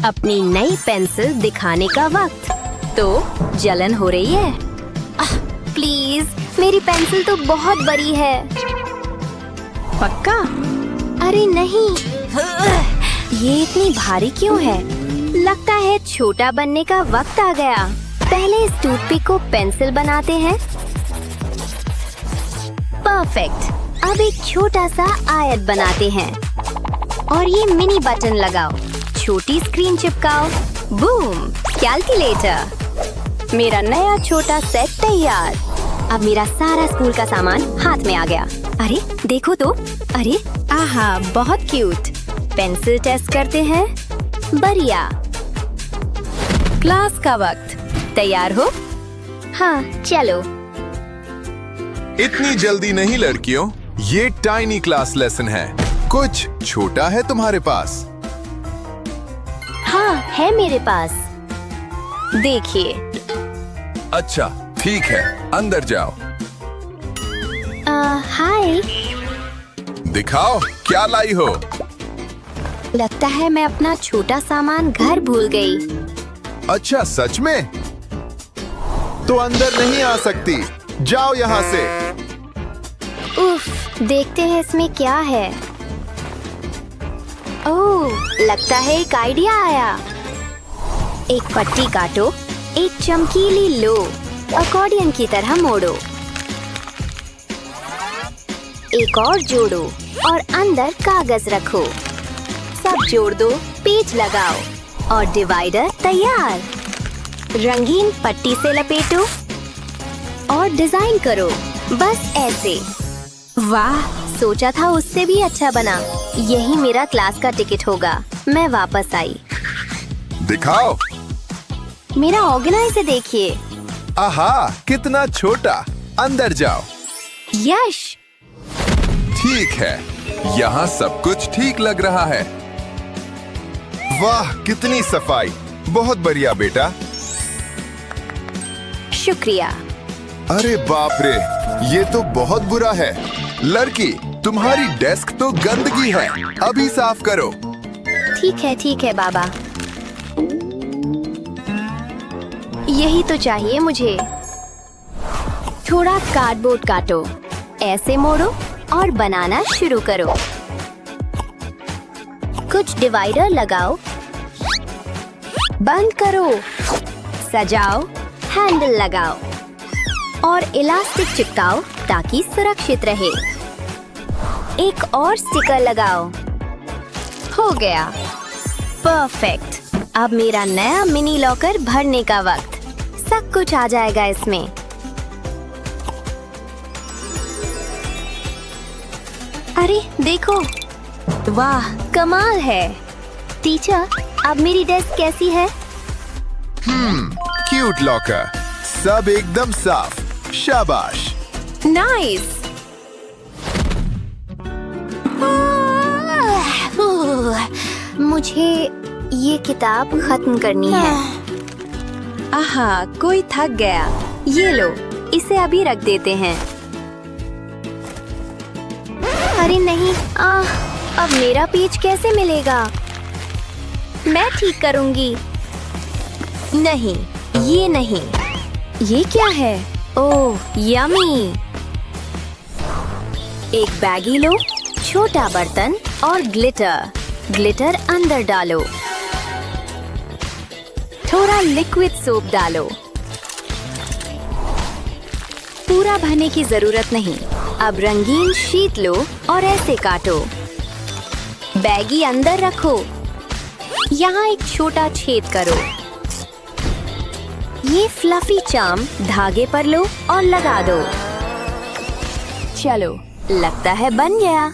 अपनी नई पेंसिल दिखाने का वक्त। तो जलन हो रही है? प्लीज, मेरी पेंसिल तो बहुत बड़ी है। पक्का? अरे नहीं, ये इतनी भारी क्यों है? लगता है छोटा बनने का वक्त आ गया। पहले इस टूथपिक को पेंसिल बनाते हैं। परफेक्ट। अब एक छोटा सा आयत बनाते हैं और ये मिनी बटन लगाओ, छोटी स्क्रीन चिपकाओ। बूम! कैलकुलेटर। मेरा नया छोटा सेट तैयार। अब मेरा सारा स्कूल का सामान हाथ में आ गया। अरे देखो तो, अरे आहा, बहुत क्यूट। पेंसिल टेस्ट करते हैं। बढ़िया। क्लास का वक्त। तैयार हो? हाँ, चलो। इतनी जल्दी नहीं लड़कियों, ये टाइनी क्लास लेसन है। कुछ छोटा है तुम्हारे पास? हाँ, है मेरे पास। देखिए। अच्छा, ठीक है, अंदर जाओ। हाय। दिखाओ क्या लाई हो। लगता है मैं अपना छोटा सामान घर भूल गई। अच्छा, सच में? तो अंदर नहीं आ सकती, जाओ यहाँ से। उफ, देखते हैं इसमें क्या है। ओह, लगता है एक आइडिया आया। एक पट्टी काटो, एक चमकीली लो, अकॉर्डियन की तरह मोड़ो। एक और जोड़ो और अंदर कागज रखो। सब जोड़ दो, पेच लगाओ और डिवाइडर तैयार। रंगीन पट्टी से लपेटो और डिजाइन करो, बस ऐसे। वाह, सोचा था उससे भी अच्छा बना। यही मेरा क्लास का टिकट होगा। मैं वापस आई। दिखाओ। मेरा ऑर्गेनाइजर देखिए। आहा, कितना छोटा। अंदर जाओ। यश! ठीक है, यहाँ सब कुछ ठीक लग रहा है। वाह, कितनी सफाई। बहुत बढ़िया बेटा। शुक्रिया। अरे बाप रे, ये तो बहुत बुरा है। लड़की, तुम्हारी डेस्क तो गंदगी है, अभी साफ करो। ठीक है बाबा। यही तो चाहिए मुझे। थोड़ा कार्डबोर्ड काटो, ऐसे मोड़ो और बनाना शुरू करो। कुछ डिवाइडर लगाओ, बंद करो, सजाओ, हैंडल लगाओ और इलास्टिक चिपकाओ ताकि सुरक्षित रहे। एक और स्टिकर लगाओ। हो गया। परफेक्ट। अब मेरा नया मिनी लॉकर भरने का वक्त। सब कुछ आ जाएगा इसमें। अरे देखो, वाह, कमाल है। टीचर, अब मेरी डेस्क कैसी है? क्यूट लॉकर, सब एकदम साफ। शाबाश। नाइस। मुझे ये किताब खत्म करनी है। आहा, कोई थक गया। ये लो, इसे अभी रख देते हैं। अरे नहीं, अब मेरा पेज कैसे मिलेगा? मैं ठीक करूंगी। नहीं, ये नहीं। ये क्या है? ओह, यमी। एक बैगी लो, छोटा बर्तन और ग्लिटर। ग्लिटर अंदर डालो। थोड़ा लिक्विड सोप डालो। पूरा भरने की जरूरत नहीं। अब रंगीन शीट लो और ऐसे काटो। बैगी अंदर रखो। यहाँ एक छोटा छेद करो। ये फ्लफी चार्म धागे पर लो और लगा दो। चलो, लगता है बन गया।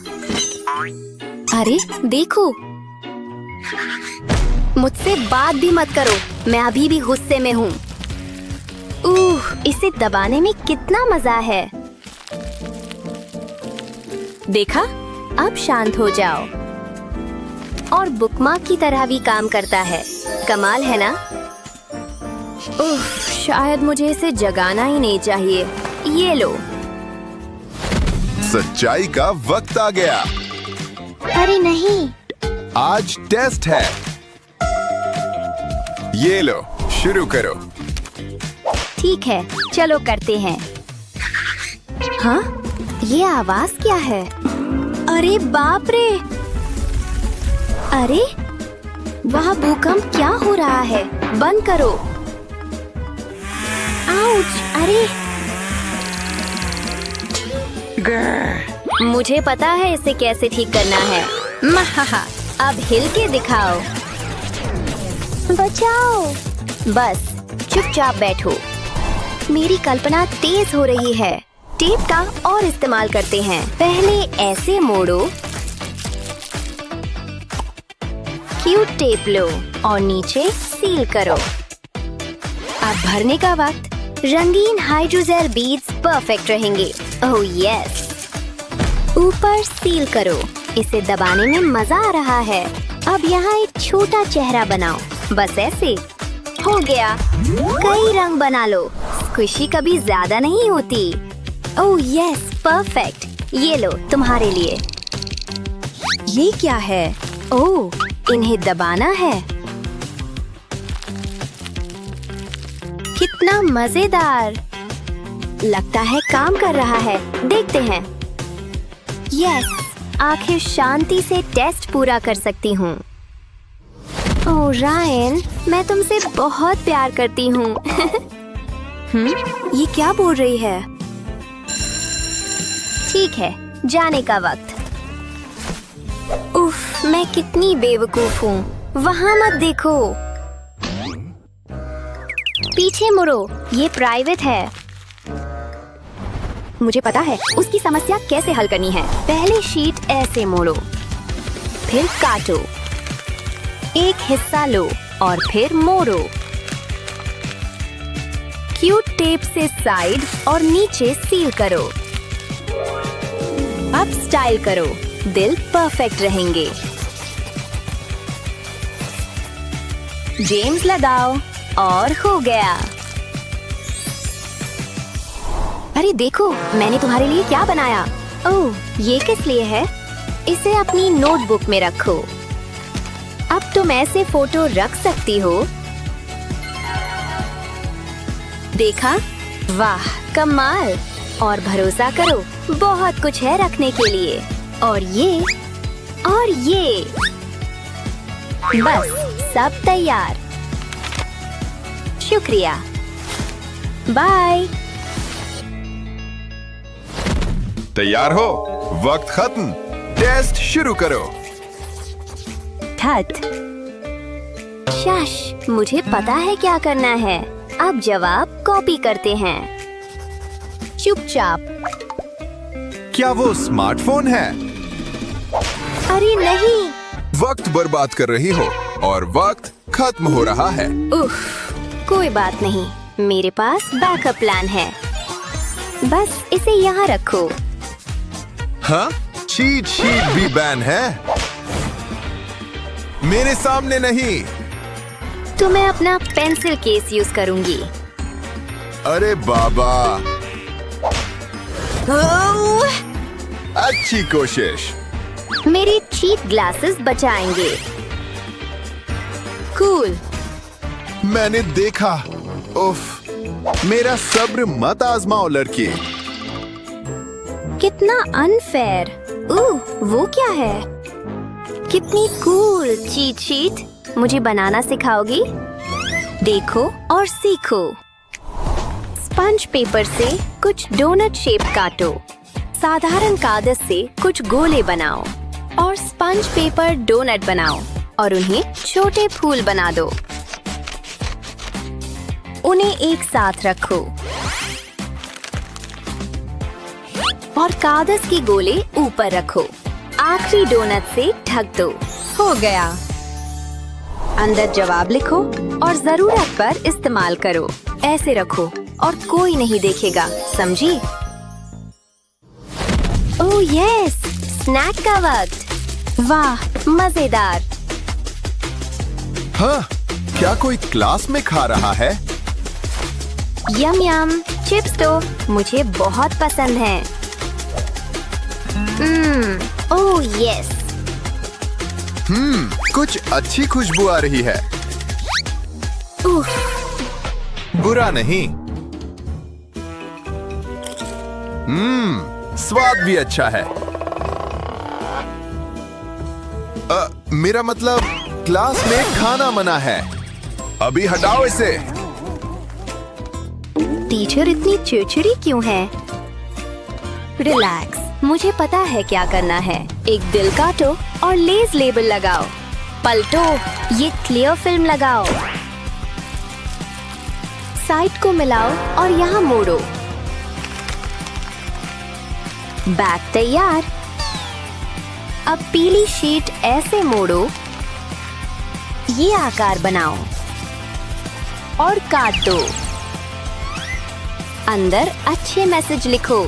अरे देखो, मुझसे बात भी मत करो, मैं अभी भी गुस्से में हूँ। इसे दबाने में कितना मजा है। देखा? अब शांत हो जाओ। और बुकमार्क की तरह भी काम करता है। कमाल है ना? शायद मुझे इसे जगाना ही नहीं चाहिए। ये लो। सच्चाई का वक्त आ गया। अरे नहीं। आज टेस्ट है। ये लो, शुरू करो। ठीक है, चलो करते हैं। हाँ, ये आवाज क्या है? अरे बाप रे! अरे, वहाँ भूकंप क्या हो रहा है? बंद करो। आउच! अरे, मुझे पता है इसे कैसे ठीक करना है। महा, अब हिल के दिखाओ। बचाओ! बस चुपचाप बैठो। मेरी कल्पना तेज हो रही है। टेप का और इस्तेमाल करते हैं। पहले ऐसे मोड़ो, क्यूट टेप लो और नीचे सील करो। अब भरने का वक्त। रंगीन हाइड्रोजेल बीड्स परफेक्ट रहेंगे। Oh yes. ऊपर सील करो। इसे दबाने में मजा आ रहा है। अब यहाँ एक छोटा चेहरा बनाओ। बस ऐसे। हो गया। कई रंग बना लो। खुशी कभी ज्यादा नहीं होती। Oh yes, perfect. ये लो तुम्हारे लिए। ये क्या है? ओह, इन्हें दबाना है। कितना मजेदार! लगता है काम कर रहा है। देखते हैं। यस, आखिर शांति से टेस्ट पूरा कर सकती हूँ। ओह रायन, मैं तुमसे बहुत प्यार करती हूँ। ये क्या बोल रही है? ठीक है, जाने का वक्त। उफ, मैं कितनी बेवकूफ हूँ। वहाँ मत देखो। पीछे मुड़ो, ये प्राइवेट है। मुझे पता है उसकी समस्या कैसे हल करनी है। पहले शीट ऐसे मोड़ो, फिर काटो। एक हिस्सा लो और फिर मोड़ो। क्यूट टेप से साइड और नीचे सील करो। अब स्टाइल करो। दिल परफेक्ट रहेंगे। जेम्स लगाओ और हो गया। अरे देखो, मैंने तुम्हारे लिए क्या बनाया। ओह, ये किस लिए है? इसे अपनी नोटबुक में रखो। अब तुम ऐसे फोटो रख सकती हो। देखा? वाह, कमाल! और भरोसा करो, बहुत कुछ है रखने के लिए। और ये बस सब तैयार। शुक्रिया। बाय। तैयार हो? वक्त खत्म। टेस्ट शुरू करो। ठट। शश, मुझे पता है क्या करना है। अब जवाब कॉपी करते हैं। चुपचाप। क्या वो स्मार्टफोन है? अरे नहीं। वक्त बर्बाद कर रही हो और वक्त खत्म हो रहा है। उफ, कोई बात नहीं, मेरे पास बैकअप प्लान है। बस इसे यहाँ रखो। हाँ? चीट शीट भी बैन है? मेरे सामने नहीं। तो मैं अपना पेंसिल केस यूज करूंगी। अरे बाबा, अच्छी कोशिश। मेरी चीट ग्लासेस बचाएंगे। कूल। मैंने देखा। उफ, मेरा सब्र मत आजमाओ लड़की। कितना अनफेयर। वो क्या है? कितनी कूल चीट शीट। मुझे बनाना सिखाओगी? देखो और सीखो। स्पंज पेपर से कुछ डोनट शेप काटो। साधारण कागज से कुछ गोले बनाओ और स्पंज पेपर डोनट बनाओ और उन्हें छोटे फूल बना दो। उन्हें एक साथ रखो और कागज की गोले ऊपर रखो। आखिरी डोनट से ढक दो। हो गया। अंदर जवाब लिखो और जरूरत पर इस्तेमाल करो। ऐसे रखो और कोई नहीं देखेगा, समझी? ओह यस, स्नैक का वक्त। वाह, मजेदार। हाँ, क्या कोई क्लास में खा रहा है? यम यम, चिप्स तो मुझे बहुत पसंद हैं। Oh yes. कुछ अच्छी खुशबू आ रही है। बुरा नहीं। स्वाद भी अच्छा है। मेरा मतलब क्लास में खाना मना है। अभी हटाओ इसे। टीचर इतनी चिड़चिड़ी क्यों है? रिलैक्स, मुझे पता है क्या करना है। एक दिल काटो और लेज लेबल लगाओ। पलटो, ये क्लियर फिल्म लगाओ। साइड को मिलाओ और यहाँ मोड़ो। बैग तैयार। अब पीली शीट ऐसे मोड़ो, ये आकार बनाओ और काट दो। अंदर अच्छे मैसेज लिखो।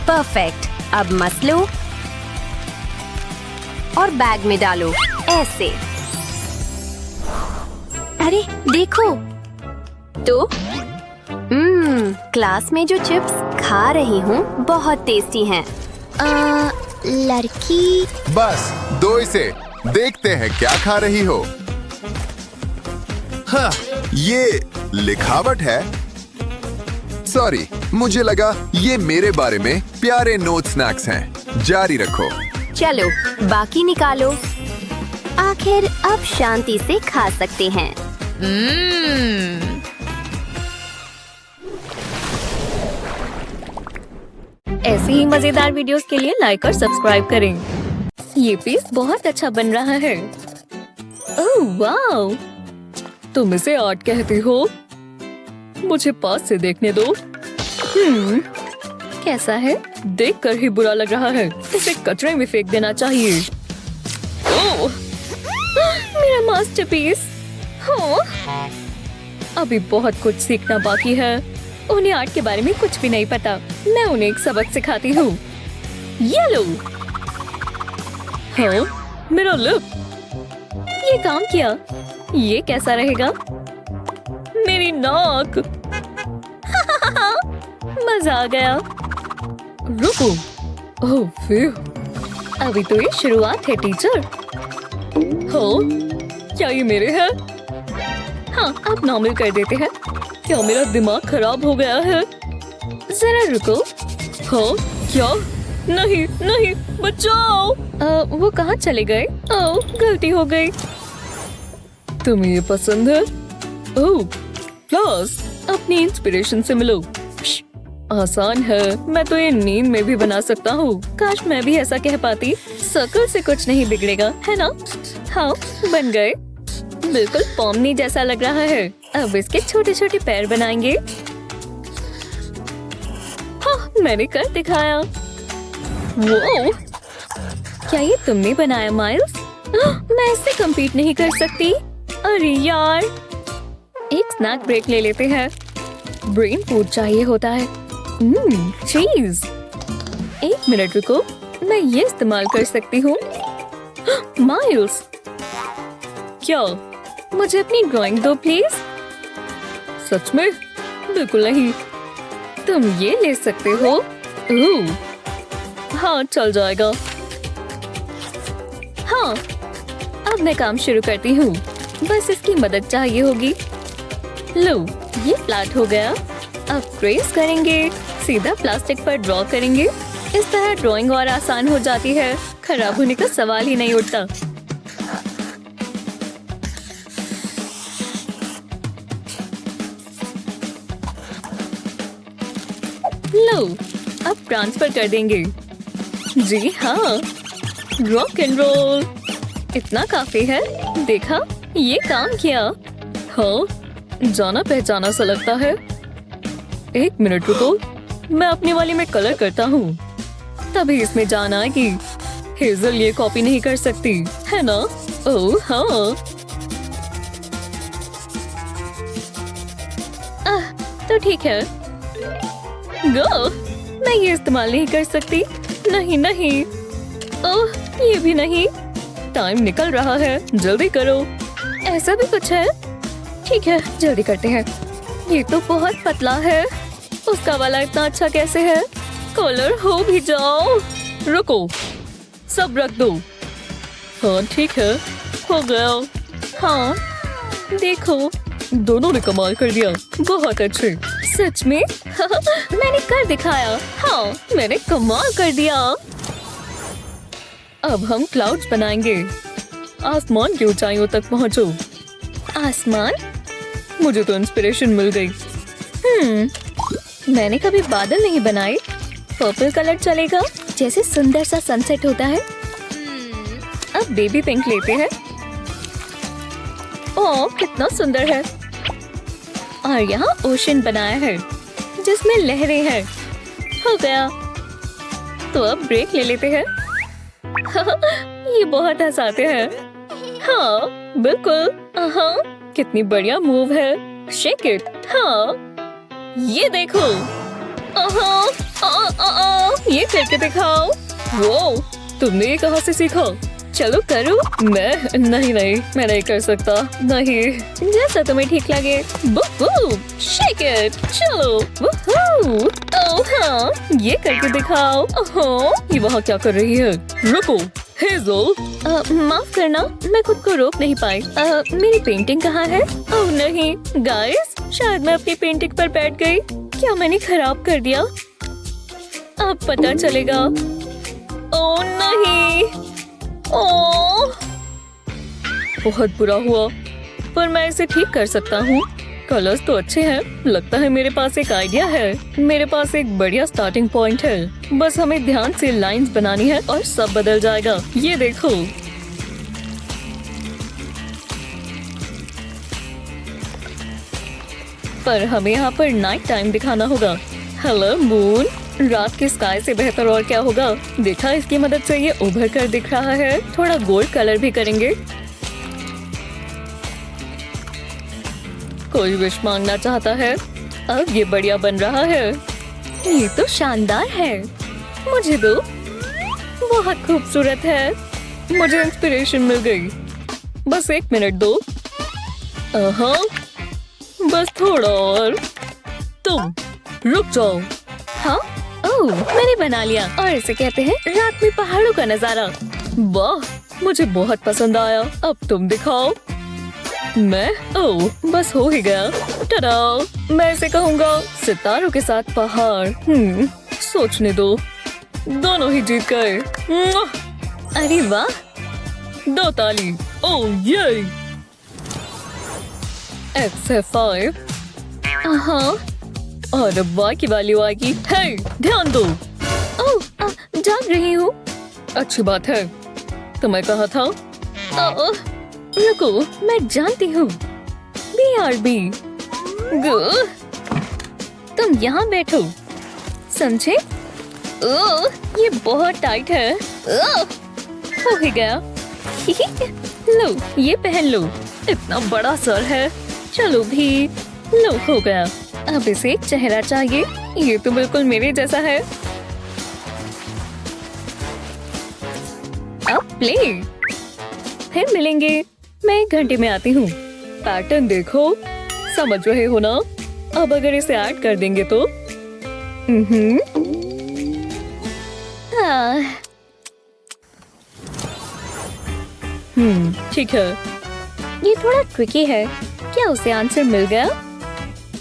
परफेक्ट। अब मस लो और बैग में डालो ऐसे। अरे देखो तो क्लास में जो चिप्स खा रही हूँ बहुत टेस्टी हैं। लड़की। बस दो इसे, देखते हैं क्या खा रही हो। हाँ, ये लिखावट है। सॉरी, मुझे लगा ये मेरे बारे में प्यारे नोट स्नैक्स हैं। जारी रखो। चलो बाकी निकालो। आखिर अब शांति से खा सकते हैं। ऐसी ही मजेदार वीडियोस के लिए लाइक और सब्सक्राइब करें। ये पीस बहुत अच्छा बन रहा है। ओह वाव! तुम इसे आर्ट कहती हो? मुझे पास से देखने दो। कैसा है? देखकर ही बुरा लग रहा है। इसे कचरे में फेंक देना चाहिए। ओह! मेरा मास्टरपीस। हाँ। अभी बहुत कुछ सीखना बाकी है। उन्हें आर्ट के बारे में कुछ भी नहीं पता। मैं उन्हें एक सबक सिखाती हूँ। ये लो। हाँ, मेरा लिप। ये काम किया। ये कैसा रहेगा? मेरी नाक। मजा आ गया। रुको। ओह फिर। अभी तो ये शुरुआत है टीचर। हो, क्या ये मेरे है? हाँ, अब नॉर्मल कर देते हैं। क्या मेरा दिमाग खराब हो गया है? जरा रुको। हाँ, क्या? नहीं नहीं, बचाओ। वो कहाँ चले गए? ओह, गलती हो गई। तुम्हें ये पसंद है? ओह, क्लास, अपनी इंस्पिरेशन से मिलो। आसान है, मैं तो ये नींद में भी बना सकता हूँ। काश मैं भी ऐसा कह पाती। सर्कल से कुछ नहीं बिगड़ेगा, है ना? हाँ, बन गए। बिल्कुल पॉमनी जैसा लग रहा है। अब इसके छोटे छोटे पैर बनाएंगे। हाँ, मैंने कर दिखाया। वो क्या ये तुमने बनाया माइल्स? मैं इससे कम्पीट नहीं कर सकती। अरे यार, एक स्नैक ब्रेक ले लेते हैं। ब्रेन फूड चाहिए होता है। चीज। एक मिनट रुको, मैं ये इस्तेमाल कर सकती हूँ। माइल्स, क्या मुझे अपनी ड्राइंग दो प्लीज? सच में? बिल्कुल नहीं। तुम ये ले सकते हो। हाँ, चल जाएगा। हाँ, अब मैं काम शुरू करती हूँ। बस इसकी मदद चाहिए होगी। लो, ये फ्लैट हो गया। अब ट्रेस करेंगे, सीधा प्लास्टिक पर ड्रॉ करेंगे। इस तरह ड्राइंग और आसान हो जाती है। खराब होने का सवाल ही नहीं उठता। लो, अब ट्रांसफर कर देंगे। जी हाँ, रॉक एंड रोल। इतना काफी है। देखा, ये काम किया। हाँ, जाना पहचाना सा लगता है। एक मिनट रुको, मैं अपने वाली में कलर करता हूँ, तभी इसमें जान आएगी। हेजल ये कॉपी नहीं कर सकती, है ना? ओह हाँ। तो ठीक है। गो, मैं ये इस्तेमाल नहीं कर सकती। नहीं नहीं। ओह, ये भी नहीं। टाइम निकल रहा है, जल्दी करो। ऐसा भी कुछ है? ठीक है, जल्दी करते हैं। ये तो बहुत पतला है। उसका वाला इतना अच्छा कैसे है? कलर हो भी जाओ। रुको, सब रख दो। हाँ ठीक है, हो गया। हाँ, देखो, दोनों ने कमाल कर दिया। बहुत अच्छे। सच में? मैंने कर दिखाया। हाँ, मैंने कमाल कर दिया। अब हम क्लाउड्स बनाएंगे। आसमान की ऊंचाइयों तक पहुंचो। आसमान? मुझे तो इंस्पिरेशन मिल गई। मैंने कभी बादल नहीं बनाए। पर्पल कलर चलेगा, जैसे सुंदर सा सनसेट होता है। अब बेबी पिंक लेते हैं। ओह, कितना सुंदर है। और यहाँ ओशन बनाया है जिसमें लहरें हैं। हो गया। तो अब ब्रेक ले लेते हैं। ये बहुत हंसाते हैं। हाँ, बिल्कुल। हाँ, कितनी बढ़िया मूव है। Shake it. हाँ, ये देखो। ये करके दिखाओ। वो, तुमने ये कहाँ से सीखा? चलो करो। नहीं, मैं नहीं कर सकता। नहीं, जैसा तुम्हें ठीक लगे। Shake it. चलो। ओह हाँ, ये करके दिखाओ। ये वहाँ क्या कर रही है? रुको हेज़ल। माफ करना, मैं खुद को रोक नहीं पाई। मेरी पेंटिंग कहाँ है? ओह नहीं गाइस, शायद मैं अपनी पेंटिंग पर बैठ गई। क्या मैंने खराब कर दिया? अब पता चलेगा। ओह नहीं। ओह, बहुत बुरा हुआ, पर मैं इसे ठीक कर सकता हूँ। कलर्स तो अच्छे हैं। लगता है मेरे पास एक आइडिया है। मेरे पास एक बढ़िया स्टार्टिंग पॉइंट है। बस हमें ध्यान से लाइंस बनानी है और सब बदल जाएगा। ये देखो। पर हमें यहाँ पर नाइट टाइम दिखाना होगा। हेलो मून, रात के स्काई से बेहतर और क्या होगा? देखा, इसकी मदद से ये उभर कर दिख रहा है। थोड़ा गोल्ड कलर भी करेंगे। कोई विश मांगना चाहता है? अब ये बढ़िया बन रहा है। ये तो शानदार है। मुझे दो। बहुत खूबसूरत है। मुझे इंस्पिरेशन मिल गई। बस 1 मिनट दो। बस थोड़ा और। तुम रुक जाओ। हाँ, ओह, मैंने बना लिया। और इसे कहते हैं रात में पहाड़ों का नजारा। वाह, मुझे बहुत पसंद आया। अब तुम दिखाओ। मैं? ओह, बस हो ही गया। टडा, मैं इसे कहूँगा सितारों के साथ पहाड़। सोचने दो। दोनों ही जीत गए। अरे वाह, 2 ताली। ओह ये X5। हाँ, और अब वाई की वैल्यू आएगी। हे, ध्यान दो। ओह, जाग रही हूँ। अच्छी बात है। तुम्हें कहा था। रुको, मैं जानती हूँ। BRB। तुम यहाँ बैठो। समझे? ओह, ये बहुत टाइट है। हो ही गया। लो, ये पहन लो। इतना बड़ा सर है। चलो भी। लो, हो गया। अब इसे एक चेहरा चाहिए। ये तो बिल्कुल मेरे जैसा है। अब प्ले। फिर मिलेंगे। मैं 1 घंटे में आती हूँ। पैटर्न देखो। समझ रहे हो ना? अब अगर इसे ऐड कर देंगे तो। ठीक है। ये थोड़ा ट्रिकी है। क्या उसे आंसर मिल गया?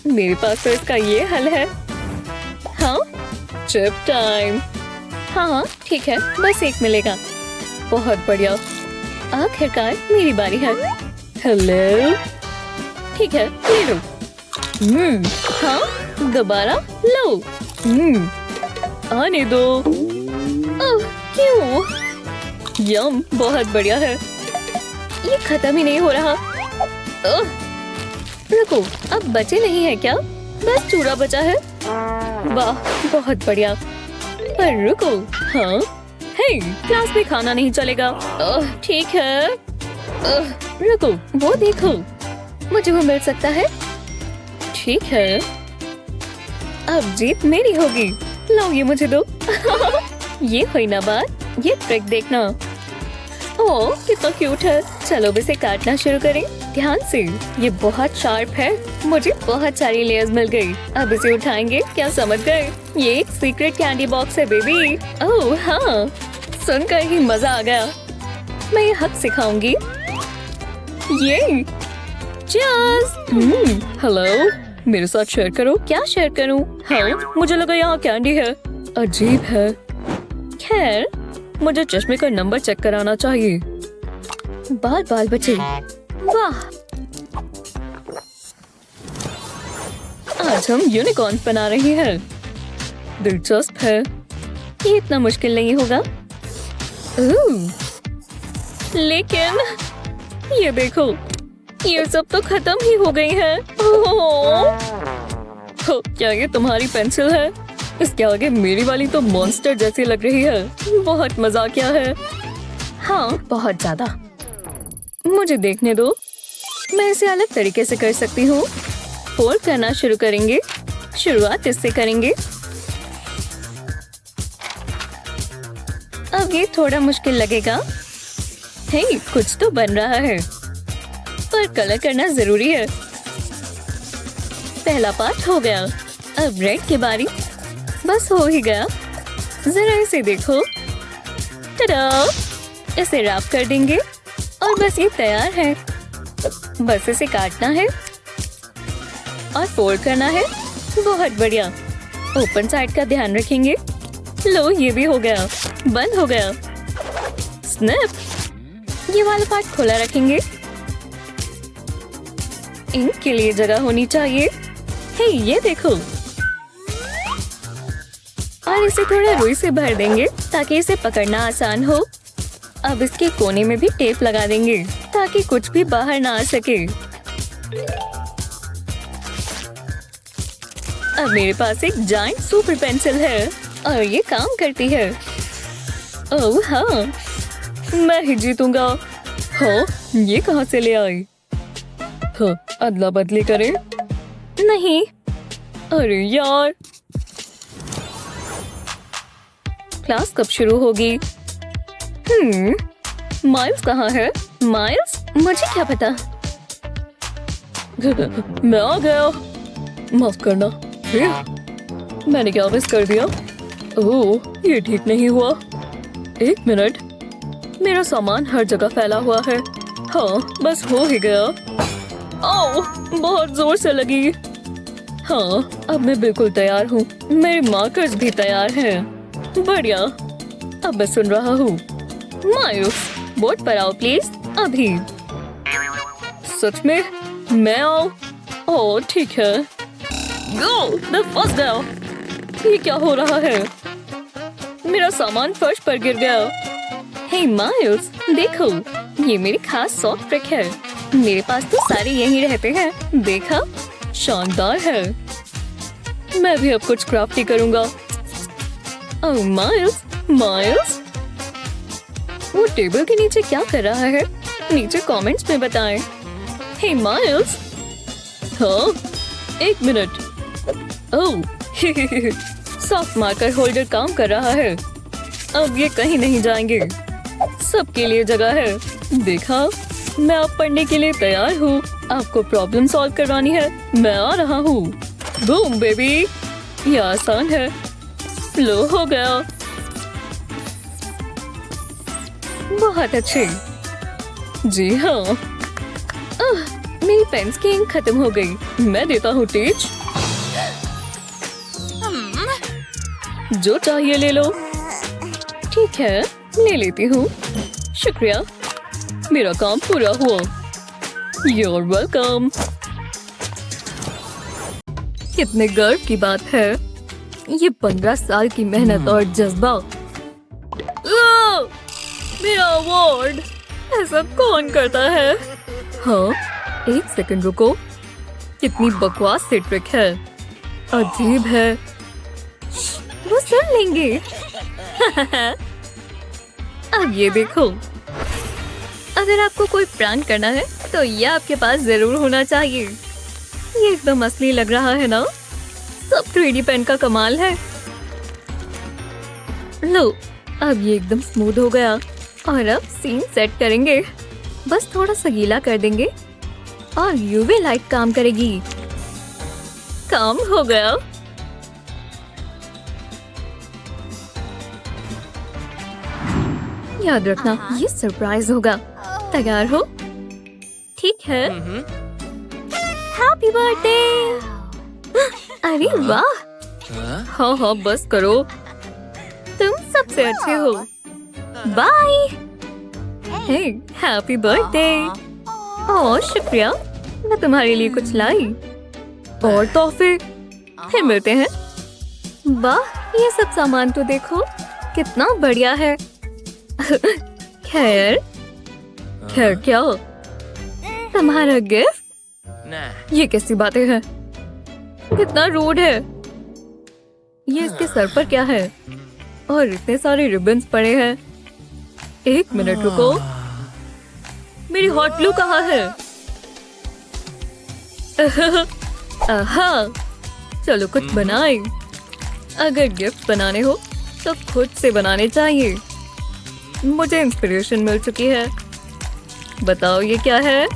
मेरे पास तो इसका ये हल है। हाँ, चिप टाइम। हाँ, ठीक है, बस 1 मिलेगा। बहुत बढ़िया। आखिरकार मेरी बारी है। हेलो। ठीक है, ले लो। हाँ, दोबारा लो। आने दो। ओह, क्यों? यम, बहुत बढ़िया है। ये खत्म ही नहीं हो रहा। रुको, अब बचे नहीं है क्या? बस चूरा बचा है। वाह, बहुत बढ़िया। पर रुको। हाँ, हे, क्लास में खाना नहीं चलेगा। ठीक है। रुको, वो देखो। मुझे वो मिल सकता है। ठीक है। अब जीत मेरी होगी। लो, ये मुझे दो। ये हुई ना बात। ये ट्रिक देखना। ओह, कितना क्यूट है। चलो इसे काटना शुरू करें। ध्यान से। ये बहुत शार्प है। मुझे बहुत सारी लेयर्स मिल गई। अब इसे उठाएंगे। क्या समझ गए? ये एक सीक्रेट कैंडी बॉक्स है बेबी। ओह हाँ, सुनकर ही मजा आ गया। मैं ये हक सिखाऊंगी। ये चीयर्स। हेलो, मेरे साथ शेयर करो। क्या शेयर करूं? हाँ, मुझे लगा यहाँ कैंडी है। अजीब है। खैर, मुझे चश्मे का नंबर चेक कराना चाहिए। बाल बाल बचे। वाह, आज हम यूनिकॉर्न बना रहे हैं। दिलचस्प है। ये इतना मुश्किल नहीं होगा। लेकिन ये देखो, ये सब तो खत्म ही हो गई है। क्या ये तुम्हारी पेंसिल है? इसके आगे मेरी वाली तो मॉन्स्टर जैसी लग रही है। बहुत मजाकिया है। हाँ, बहुत ज्यादा। मुझे देखने दो, मैं इसे अलग तरीके से कर सकती हूँ। फोल्ड करना शुरू करेंगे। शुरुआत इससे करेंगे। अब ये थोड़ा मुश्किल लगेगा। हे, कुछ तो बन रहा है, पर कलर करना जरूरी है। पहला पार्ट हो गया। अब रेड की बारी। बस हो ही गया। जरा इसे देखो। टडा! इसे रैप कर देंगे और बस ये तैयार है। बस इसे काटना है और फोल्ड करना है। बहुत बढ़िया। ओपन साइड का ध्यान रखेंगे। लो, ये भी हो गया। बंद हो गया। स्नैप! ये वाला पार्ट खुला रखेंगे। इनके लिए जगह होनी चाहिए। हे, ये देखो। और इसे थोड़ा रुई से भर देंगे ताकि इसे पकड़ना आसान हो। अब इसके कोने में भी टेप लगा देंगे ताकि कुछ भी बाहर ना आ सके। अब मेरे पास एक जायंट सुपर पेंसिल है और ये काम करती है। ओह हाँ, मैं ही जीतूंगा। हाँ, ये कहाँ से ले आई? हाँ, अदला बदली करें? नहीं। अरे यार, क्लास कब शुरू होगी? माइल्स कहाँ है? माइल्स? मुझे क्या पता। मैं आ गया। माफ करना। मैंने क्या मिस कर दिया? ओह, ये ठीक नहीं हुआ। एक मिनट, मेरा सामान हर जगह फैला हुआ है। हाँ, बस हो ही गया। ओह, बहुत जोर से लगी। हाँ, अब मैं बिल्कुल तैयार हूँ। मेरे मार्कर्स भी तैयार हैं। बढ़िया। अब मैं सुन रहा हूँ। मायूस, बोर्ड पर आओ प्लीज। अभी। सच में? मैं आऊँ? ओह, ठीक है। गो, मैं फंस गया। ये क्या हो रहा है? मेरा सामान फर्श पर गिर गया। हे मायूस, देखो, ये मेरी खास सॉफ्ट ट्रिक है। मेरे पास तो सारे यहीं रहते हैं। देखा? शानदार है। मैं भी अब कुछ क्राफ्टी करूंगा। ओह माइल्स, माइल्स, वो टेबल के नीचे क्या कर रहा है? नीचे कमेंट्स में बताएं। हे माइल्स। हाँ, एक मिनट। ओह, सॉफ्ट मार्कर होल्डर काम कर रहा है। अब ये कहीं नहीं जाएंगे। सबके लिए जगह है। देखा? मैं अब पढ़ने के लिए तैयार हूँ। आपको प्रॉब्लम सॉल्व करवानी है? मैं आ रहा हूँ। बूम बेबी, ये आसान है। लो, हो गया। बहुत अच्छे। जी हाँ। मेरी पेन्स की इंक खत्म हो गई। मैं देता हूँ टीच। जो चाहिए ले लो। ठीक है, ले लेती हूँ। शुक्रिया, मेरा काम पूरा हुआ। You're welcome। कितने गर्व की बात है। ये 15 साल की मेहनत और जज्बा। मेरा अवार्ड। ऐसा कौन करता है? हाँ, एक सेकंड रुको। कितनी बकवास सी ट्रिक है। अजीब है। वो सुन लेंगे। अब ये देखो, अगर आपको कोई प्रैंक करना है तो ये आपके पास जरूर होना चाहिए। ये एकदम असली लग रहा है ना? सब 3D पेन का कमाल है। लो, अब ये एकदम स्मूथ हो गया और अब सीन सेट करेंगे। बस थोड़ा सा गीला कर देंगे और यूवी लाइट काम करेगी। काम हो गया। याद रखना, ये सरप्राइज होगा। तैयार हो? ठीक है। Happy birthday. अरे वाह, हाँ हाँ बस करो, तुम सबसे अच्छे हो। बाय। हे, हैप्पी बर्थडे। ओह शुक्रिया, मैं तुम्हारे लिए कुछ लाई और तोहफे। फिर मिलते हैं। वाह, ये सब सामान तो देखो कितना बढ़िया है। खैर खैर क्या तुम्हारा गिफ्ट? ये कैसी बातें हैं? कितना रूड है। ये इसके सर पर क्या है? और इतने सारे रिबन्स पड़े हैं। एक मिनट रुको, मेरी हॉट ग्लू कहाँ है? आहा, चलो कुछ बनाए। अगर गिफ्ट बनाने हो तो खुद से बनाने चाहिए। मुझे इंस्पिरेशन मिल चुकी है। बताओ ये क्या है?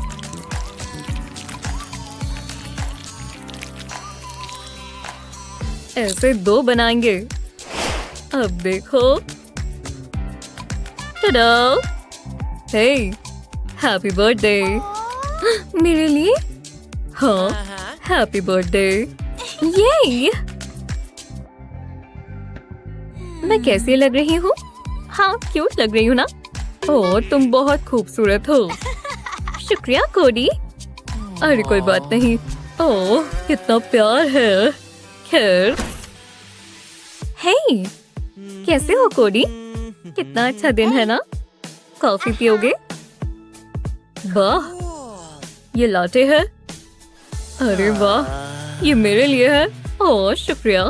ऐसे 2 बनाएंगे। अब देखो। टडा! हे, हैप्पी बर्थडे। मेरे लिए? हाँ, हैप्पी बर्थडे। ये मैं कैसी लग रही हूँ? हाँ, क्यूट लग रही हूँ ना? ओह, तुम बहुत खूबसूरत हो। शुक्रिया कोडी। अरे कोई बात नहीं। ओह, कितना प्यार है। खैर, हे, कैसे हो कोडी? कितना अच्छा दिन है ना? कॉफी पियोगे? वाह, ये लाटे है। अरे वाह, ये मेरे लिए है। ओह शुक्रिया।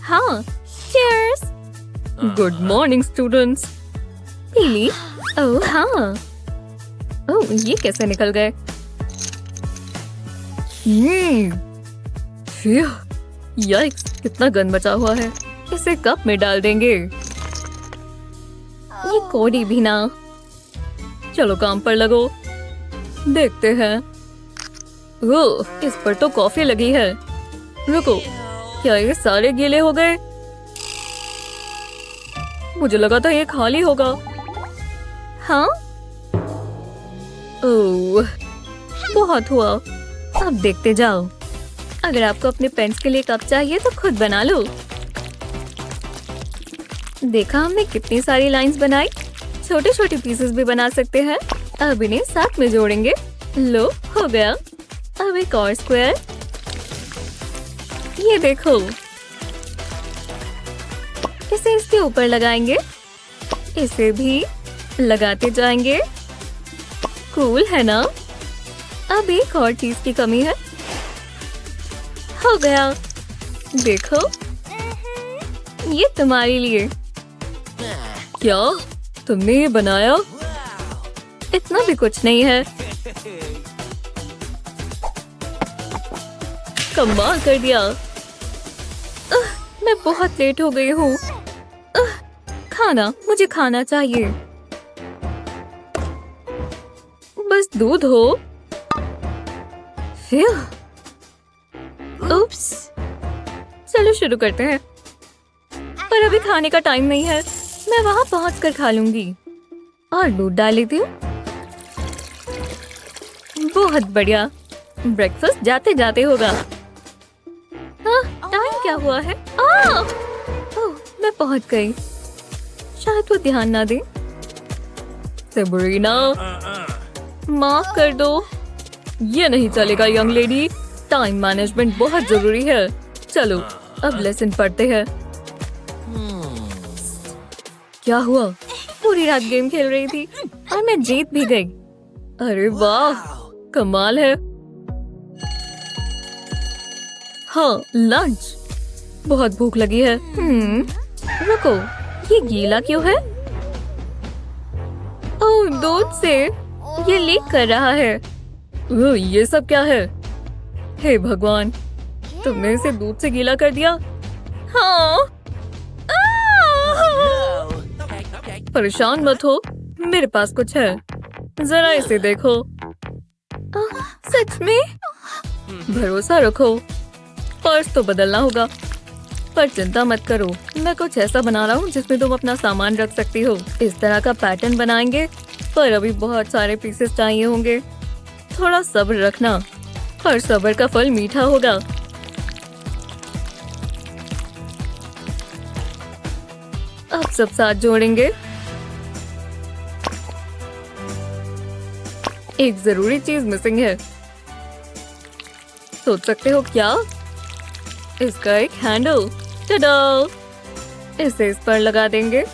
हाँ, चीयर्स। Good morning students. पीली? ओह हाँ। ओह, ये कैसे निकल गए? याइक्स, कितना गंद बचा हुआ है। इसे कप में डाल देंगे। ये कोडी भी ना। चलो काम पर लगो, देखते हैं। ओह, इस पर तो कॉफी लगी है। रुको, क्या ये सारे गीले हो गए? मुझे लगा था ये खाली होगा। हाँ? ओह, बहुत हुआ। अब देखते जाओ। अगर आपको अपने पेंस के लिए कप चाहिए तो खुद बना लो। देखा हमने कितनी सारी लाइंस बनाई। छोटे छोटे पीसेस भी बना सकते हैं। अब इन्हें साथ में जोड़ेंगे। लो, हो गया। अब एक और स्क्वायर। ये देखो, इसे इसके ऊपर लगाएंगे। इसे भी लगाते जाएंगे। कूल है ना? अब एक और चीज की कमी है। हो गया। देखो, ये तुम्हारे लिए। क्या तुमने ये बनाया? इतना भी कुछ नहीं है। कमाल कर दिया। मैं बहुत लेट हो गई हूँ। खाना, मुझे खाना चाहिए। बस दूध हो। उप्स। चलो शुरू करते हैं। पर अभी खाने का टाइम नहीं है। मैं वहां पहुंचकर खा लूंगी। और दूध डाल लेती हूँ। बहुत बढ़िया। ब्रेकफास्ट जाते जाते होगा। हाँ, टाइम क्या हुआ है? ओह, मैं पहुंच गई। शायद वो ध्यान ना दे। सेबरीना, माफ कर दो। ये नहीं चलेगा यंग लेडी। टाइम मैनेजमेंट बहुत जरूरी है। चलो अब लेसन पढ़ते हैं। क्या हुआ? पूरी रात गेम खेल रही थी और मैं जीत भी गई। अरे वाह, कमाल है। हाँ, लंच। बहुत भूख लगी है। रुको, ये गीला क्यों है? ओह, दूध से ये लीक कर रहा है। ओह, ये सब क्या है? हे भगवान, तुमने इसे दूध से गीला कर दिया। हाँ। परेशान मत हो, मेरे पास कुछ है। जरा इसे देखो। सच में? भरोसा रखो। पर्स तो बदलना होगा, पर चिंता मत करो। मैं कुछ ऐसा बना रहा हूँ जिसमें तुम अपना सामान रख सकती हो। इस तरह का पैटर्न बनाएंगे, पर अभी बहुत सारे पीसेस चाहिए होंगे। थोड़ा सब्र रखना। और सब्र का फल मीठा होगा। अब सब साथ जोड़ेंगे। एक जरूरी चीज मिसिंग है। सोच सकते हो क्या? इसका एक हैंडल। टडा! इसे इस पर लगा देंगे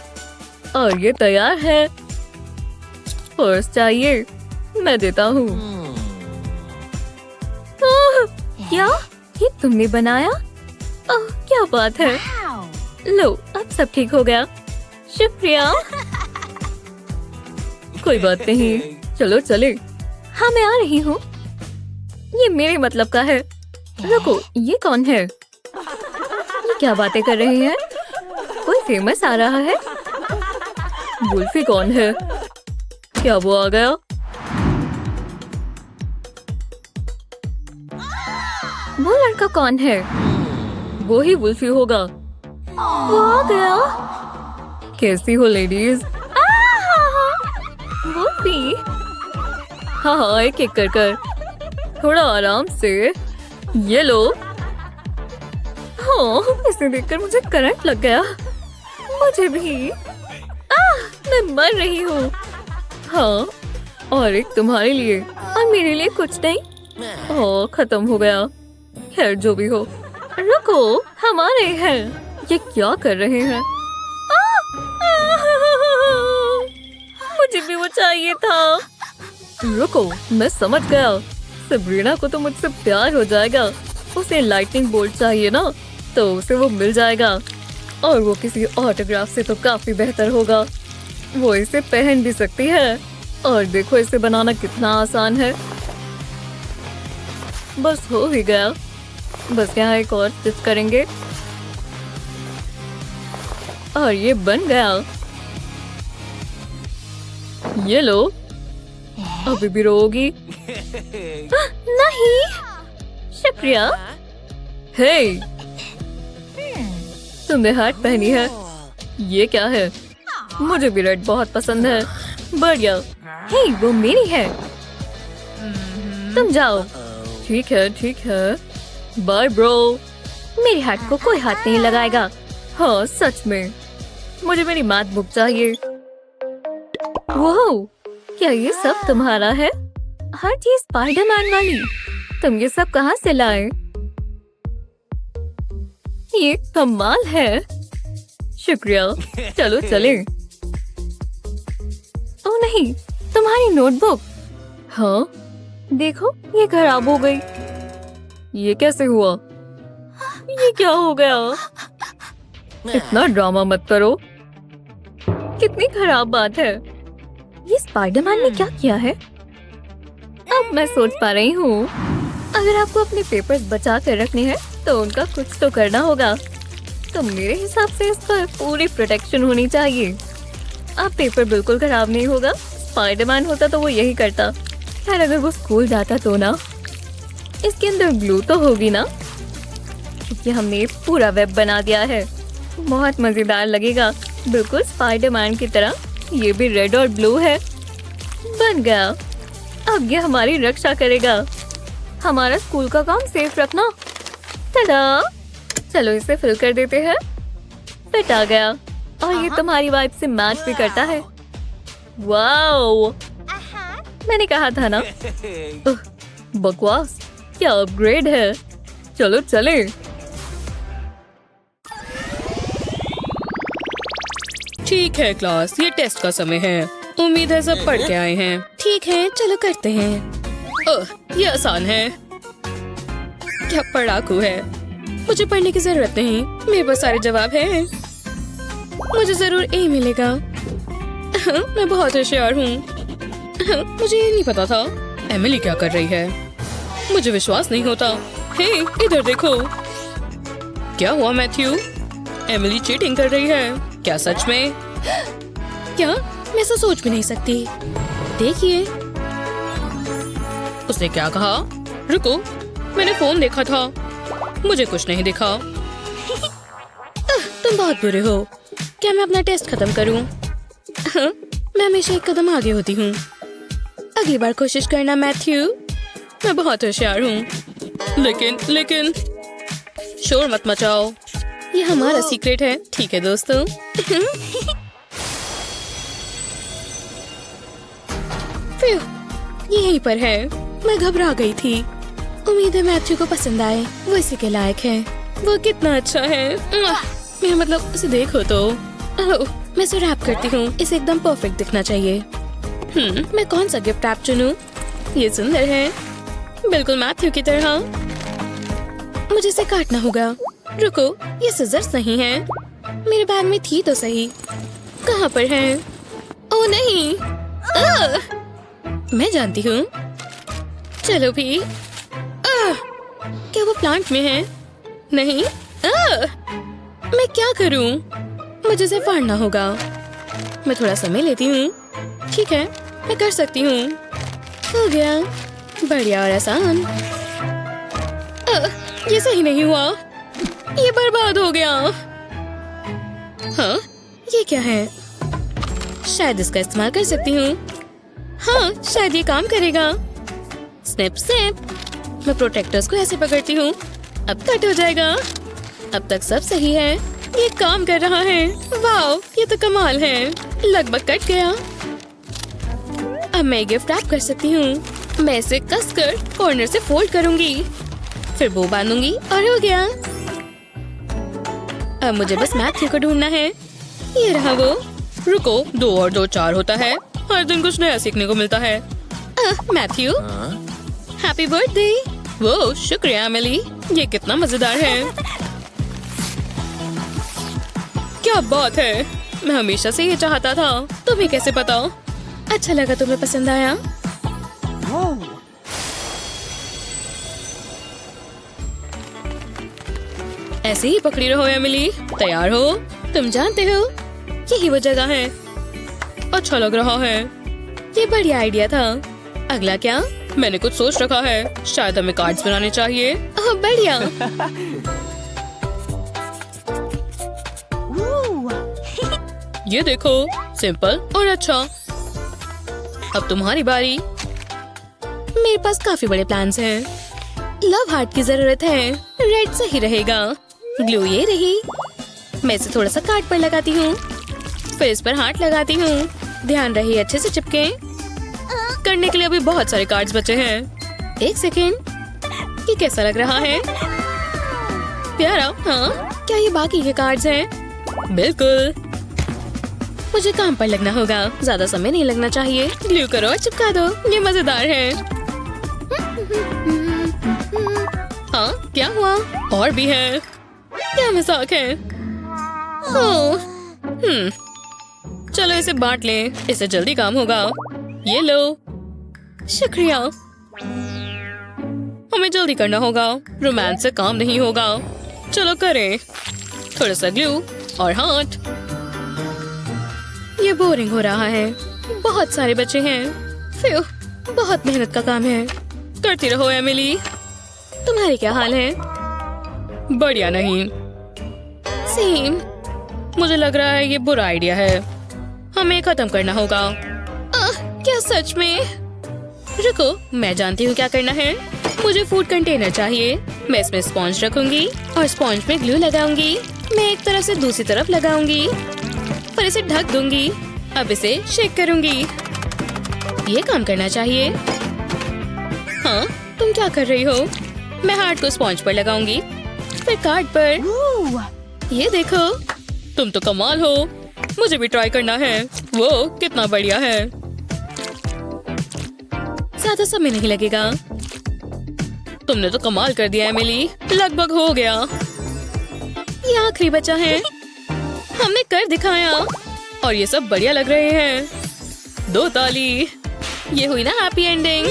और ये तैयार है। पर्स चाहिए, मैं देता हूँ। क्या ये तुमने बनाया? क्या बात है। लो, अब सब ठीक हो गया। शुक्रिया। कोई बात नहीं, चलो चले। हाँ, मैं आ रही हूँ। ये मेरे मतलब का है। रुको, ये कौन है? ये क्या बातें कर रहे हैं? कोई फेमस आ रहा है। वुल्फी कौन है? क्या वो आ गया? वो लड़का कौन है? वो ही वुल्फी होगा। वो आ गया। कैसी हो लेडीज? वुल्फी। हाँ, एक एक कर थोड़ा आराम से। ये लो। हाँ, इसे देखकर मुझे करंट लग गया। मुझे भी। मैं मर रही हूँ। हाँ, और एक तुम्हारे लिए और मेरे लिए कुछ नहीं। खत्म हो गया। खैर, जो भी हो। रुको, हम आ रहे हैं। ये क्या कर रहे हैं? मुझे भी वो चाहिए था। रुको, मैं समझ गया। सबरीना को तो मुझसे प्यार हो जाएगा। उसे लाइटनिंग बोल्ट चाहिए ना, तो उसे वो मिल जाएगा। और वो किसी ऑटोग्राफ से तो काफी बेहतर होगा। वो इसे पहन भी सकती है। और देखो, इसे बनाना कितना आसान है। बस हो ही गया। बस यहाँ एक और स्टिच करेंगे और ये बन गया। ये लो। अभी भी रोगी? नहीं, शुक्रिया। हे, तुमने हार्ट पहनी है। ये क्या है? मुझे भी रेड बहुत पसंद है। बढ़िया। हे, वो मेरी है। तुम जाओ। ठीक है, ठीक है। Bye bro. मेरी हार्ट को कोई हाथ नहीं लगाएगा। हाँ, सच में। मुझे मेरी मैथ बुक चाहिए। वाह, क्या ये सब तुम्हारा है? हर चीज स्पाइडरमैन वाली। तुम ये सब कहाँ से लाए? ये कमाल है। शुक्रिया। चलो चले। ओ नहीं, तुम्हारी नोटबुक। हाँ, देखो, ये खराब हो गई। ये कैसे हुआ? ये क्या हो गया? इतना ड्रामा मत करो। कितनी खराब बात है। ये स्पाइडरमैन ने क्या किया है? अब मैं सोच पा रही हूँ। अगर आपको अपने पेपर्स बचा कर रखने हैं तो उनका कुछ तो करना होगा। तो मेरे हिसाब से इस पर पूरी प्रोटेक्शन होनी चाहिए। अब पेपर बिल्कुल खराब नहीं होगा। स्पाइडरमैन होता तो वो यही करता। खैर, अगर वो स्कूल जाता तो ना। इसके अंदर ग्लू तो होगी ना, क्योंकि हमने पूरा वेब बना दिया है। बहुत मजेदार लगेगा, बिल्कुल स्पाइडरमैन की तरह। ये भी रेड और ब्लू है। बन गया। अब ये हमारी रक्षा करेगा। हमारा स्कूल का काम सेफ रखना। tada! चलो इसे फिल कर देते हैं। फिट आ गया और ये तुम्हारी वाइब से मैच भी करता है। वाओ, मैंने कहा था ना। बकवास, क्या अपग्रेड है। चलो चले। ठीक है क्लास, ये टेस्ट का समय है। उम्मीद है सब पढ़ के आए हैं। ठीक है, चलो करते हैं। ये आसान है। क्या पढ़ाकू है। मुझे पढ़ने की जरूरत नहीं, मेरे पास सारे जवाब हैं। मुझे जरूर ए मिलेगा। मैं बहुत होशियार हूँ। मुझे ये नहीं पता था। एमिली क्या कर रही है? मुझे विश्वास नहीं होता। हे, इधर देखो। क्या हुआ मैथ्यू? एमिली चीटिंग कर रही है क्या? सच में? क्या? मैं ऐसा सोच भी नहीं सकती। देखिए, उसने क्या कहा? रुको, मैंने फोन देखा था। मुझे कुछ नहीं दिखा। तुम बहुत बुरे हो। क्या मैं अपना टेस्ट खत्म करूं? मैं हमेशा एक कदम आगे होती हूँ। अगली बार कोशिश करना मैथ्यू। मैं बहुत होशियार हूँ। लेकिन शोर मत मचाओ, ये हमारा सीक्रेट है, ठीक है दोस्तों? फिर ये यहीं पर है। मैं घबरा गई थी। उम्मीद है मैथ्यू को पसंद आए, वो इसी के लायक है। वो कितना अच्छा है। मेरा मतलब उसे देखो तो। ओह, मैं इसे रैप करती हूँ, इसे एकदम परफेक्ट दिखना चाहिए। मैं कौन सा गिफ्ट रैप चुनूं? ये सुंदर है, बिल्कुल मैथ्यू की तरह। मुझे इसे काटना होगा। रुको, ये सिजर्स नहीं है। मेरे बैग में थी तो सही। कहाँ पर है? ओह नहीं, मैं जानती हूँ। चलो भी। क्या वो प्लांट में है? नहीं। मैं क्या करूँ? मुझे इसे फाड़ना होगा। मैं थोड़ा समय लेती हूँ। ठीक है, मैं कर सकती हूँ। हो गया, बढ़िया और आसान। ये सही नहीं हुआ, ये बर्बाद हो गया। हाँ, ये क्या है? शायद इसका इस्तेमाल कर सकती हूँ। हाँ, शायद ये काम करेगा। Snip snip. मैं प्रोटेक्टर्स को ऐसे पकड़ती हूँ, अब कट हो जाएगा। अब तक सब सही है, ये काम कर रहा है। वाओ, ये तो कमाल है, लगभग कट गया। अब मैं गिफ्ट रैप कर सकती हूँ। मैं इसे कसकर कॉर्नर से फोल्ड करूंगी, फिर वो बांधूंगी और हो गया। अब मुझे बस मैथ्यू को ढूंढना है। ये रहा वो। रुको, 2 और 2 4 होता है। हर दिन कुछ नया सीखने को मिलता है। Matthew, happy birthday. वो शुक्रिया एमिली, ये कितना मजेदार है। क्या बात है, मैं हमेशा से ये चाहता था। तुम्हें कैसे पता? अच्छा लगा तुम्हें पसंद आया। ऐसे ही पकड़ी रहो एमिली। तैयार हो? तुम जानते हो, यही वो जगह है। अच्छा लग रहा है, ये बढ़िया आइडिया था। अगला क्या? मैंने कुछ सोच रखा है, शायद हमें कार्ड्स बनाने चाहिए। ओह बढ़िया। ये देखो, सिंपल और अच्छा। अब तुम्हारी बारी। मेरे पास काफी बड़े प्लान्स हैं। लव हार्ट की जरूरत है, रेड सही रहेगा। ग्लू ये रही। मैं इसे थोड़ा सा कार्ड पर लगाती हूँ, फिर इस पर हार्ट लगाती हूँ। ध्यान रहे अच्छे से चिपके। करने के लिए अभी बहुत सारे कार्ड्स बचे हैं। 1 सेकेंड, ये कैसा लग रहा है? प्यारा, हाँ? क्या ये बाकी के कार्ड्स हैं? बिल्कुल। मुझे काम पर लगना होगा, ज्यादा समय नहीं लगना चाहिए। ग्लू करो और चिपका दो, ये मजेदार है। हाँ, क्या हुआ? और भी है? क्या मजाक है? चलो इसे बांट लें, इससे जल्दी काम होगा। ये लो। शुक्रिया। हमें जल्दी करना होगा, रोमांस से काम नहीं होगा। चलो करें। थोड़ा सा ग्लू और हार्ट। ये बोरिंग हो रहा है, बहुत सारे बच्चे हैं। फिर बहुत मेहनत का काम है। करती रहो एमिली। तुम्हारी क्या हाल है? बढ़िया नहीं। सेम। मुझे लग रहा है ये बुरा आइडिया है, हमें खत्म करना होगा। क्या सच में? रुको, मैं जानती हूँ क्या करना है। मुझे फूड कंटेनर चाहिए। मैं इसमें स्पॉन्ज रखूंगी और स्पॉन्ज में ग्लू लगाऊंगी। मैं एक तरफ से दूसरी तरफ लगाऊंगी और इसे ढक दूंगी। अब इसे शेक करूंगी। ये काम करना चाहिए। हाँ, तुम क्या कर रही हो? मैं हार्ट को स्पॉन्ज पर लगाऊंगी, फिर कार्ड पर। ये देखो, तुम तो कमाल हो। मुझे भी ट्राई करना है। वो कितना बढ़िया है। ज्यादा समय नहीं लगेगा। तुमने तो कमाल कर दिया एमिली, लगभग हो गया। ये आखिरी बचा है। हमने कर दिखाया और ये सब बढ़िया लग रहे हैं। 2 ताली। ये हुई ना हैप्पी एंडिंग।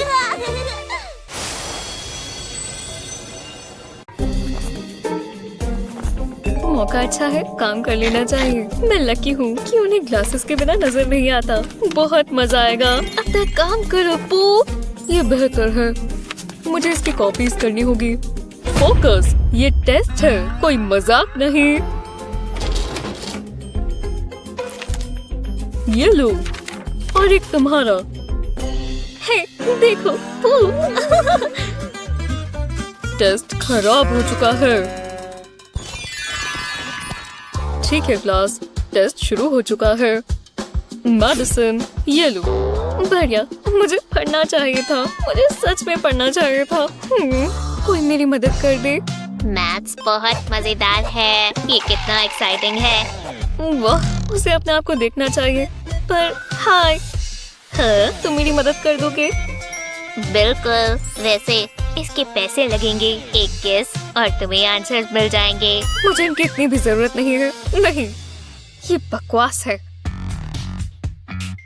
मौका अच्छा है, काम कर लेना चाहिए। मैं लकी हूँ कि उन्हें ग्लासेस के बिना नजर नहीं आता। बहुत मजा आएगा। अपना काम करो पू। ये बेहतर है, मुझे इसकी कॉपीज करनी होगी। फोकस, ये टेस्ट है, कोई मजाक नहीं। ये लो, और एक तुम्हारा। हे, देखो। टेस्ट खराब हो चुका है। ठीक है क्लास, टेस्ट शुरू हो चुका है। मैडिसन, ये लो। बढ़िया, मुझे पढ़ना चाहिए था, मुझे सच में पढ़ना चाहिए था। कोई मेरी मदद कर दे। मैथ्स बहुत मजेदार है। ये कितना एक्साइटिंग है। वाह, उसे अपने आप को देखना चाहिए। पर हाय, हाँ, तुम मेरी मदद कर दोगे? बिल्कुल। वैसे इसके पैसे लगेंगे, एक गेस और तुम्हें आंसर मिल जाएंगे। मुझे इनकी इतनी भी जरूरत नहीं है। नहीं, ये बकवास है।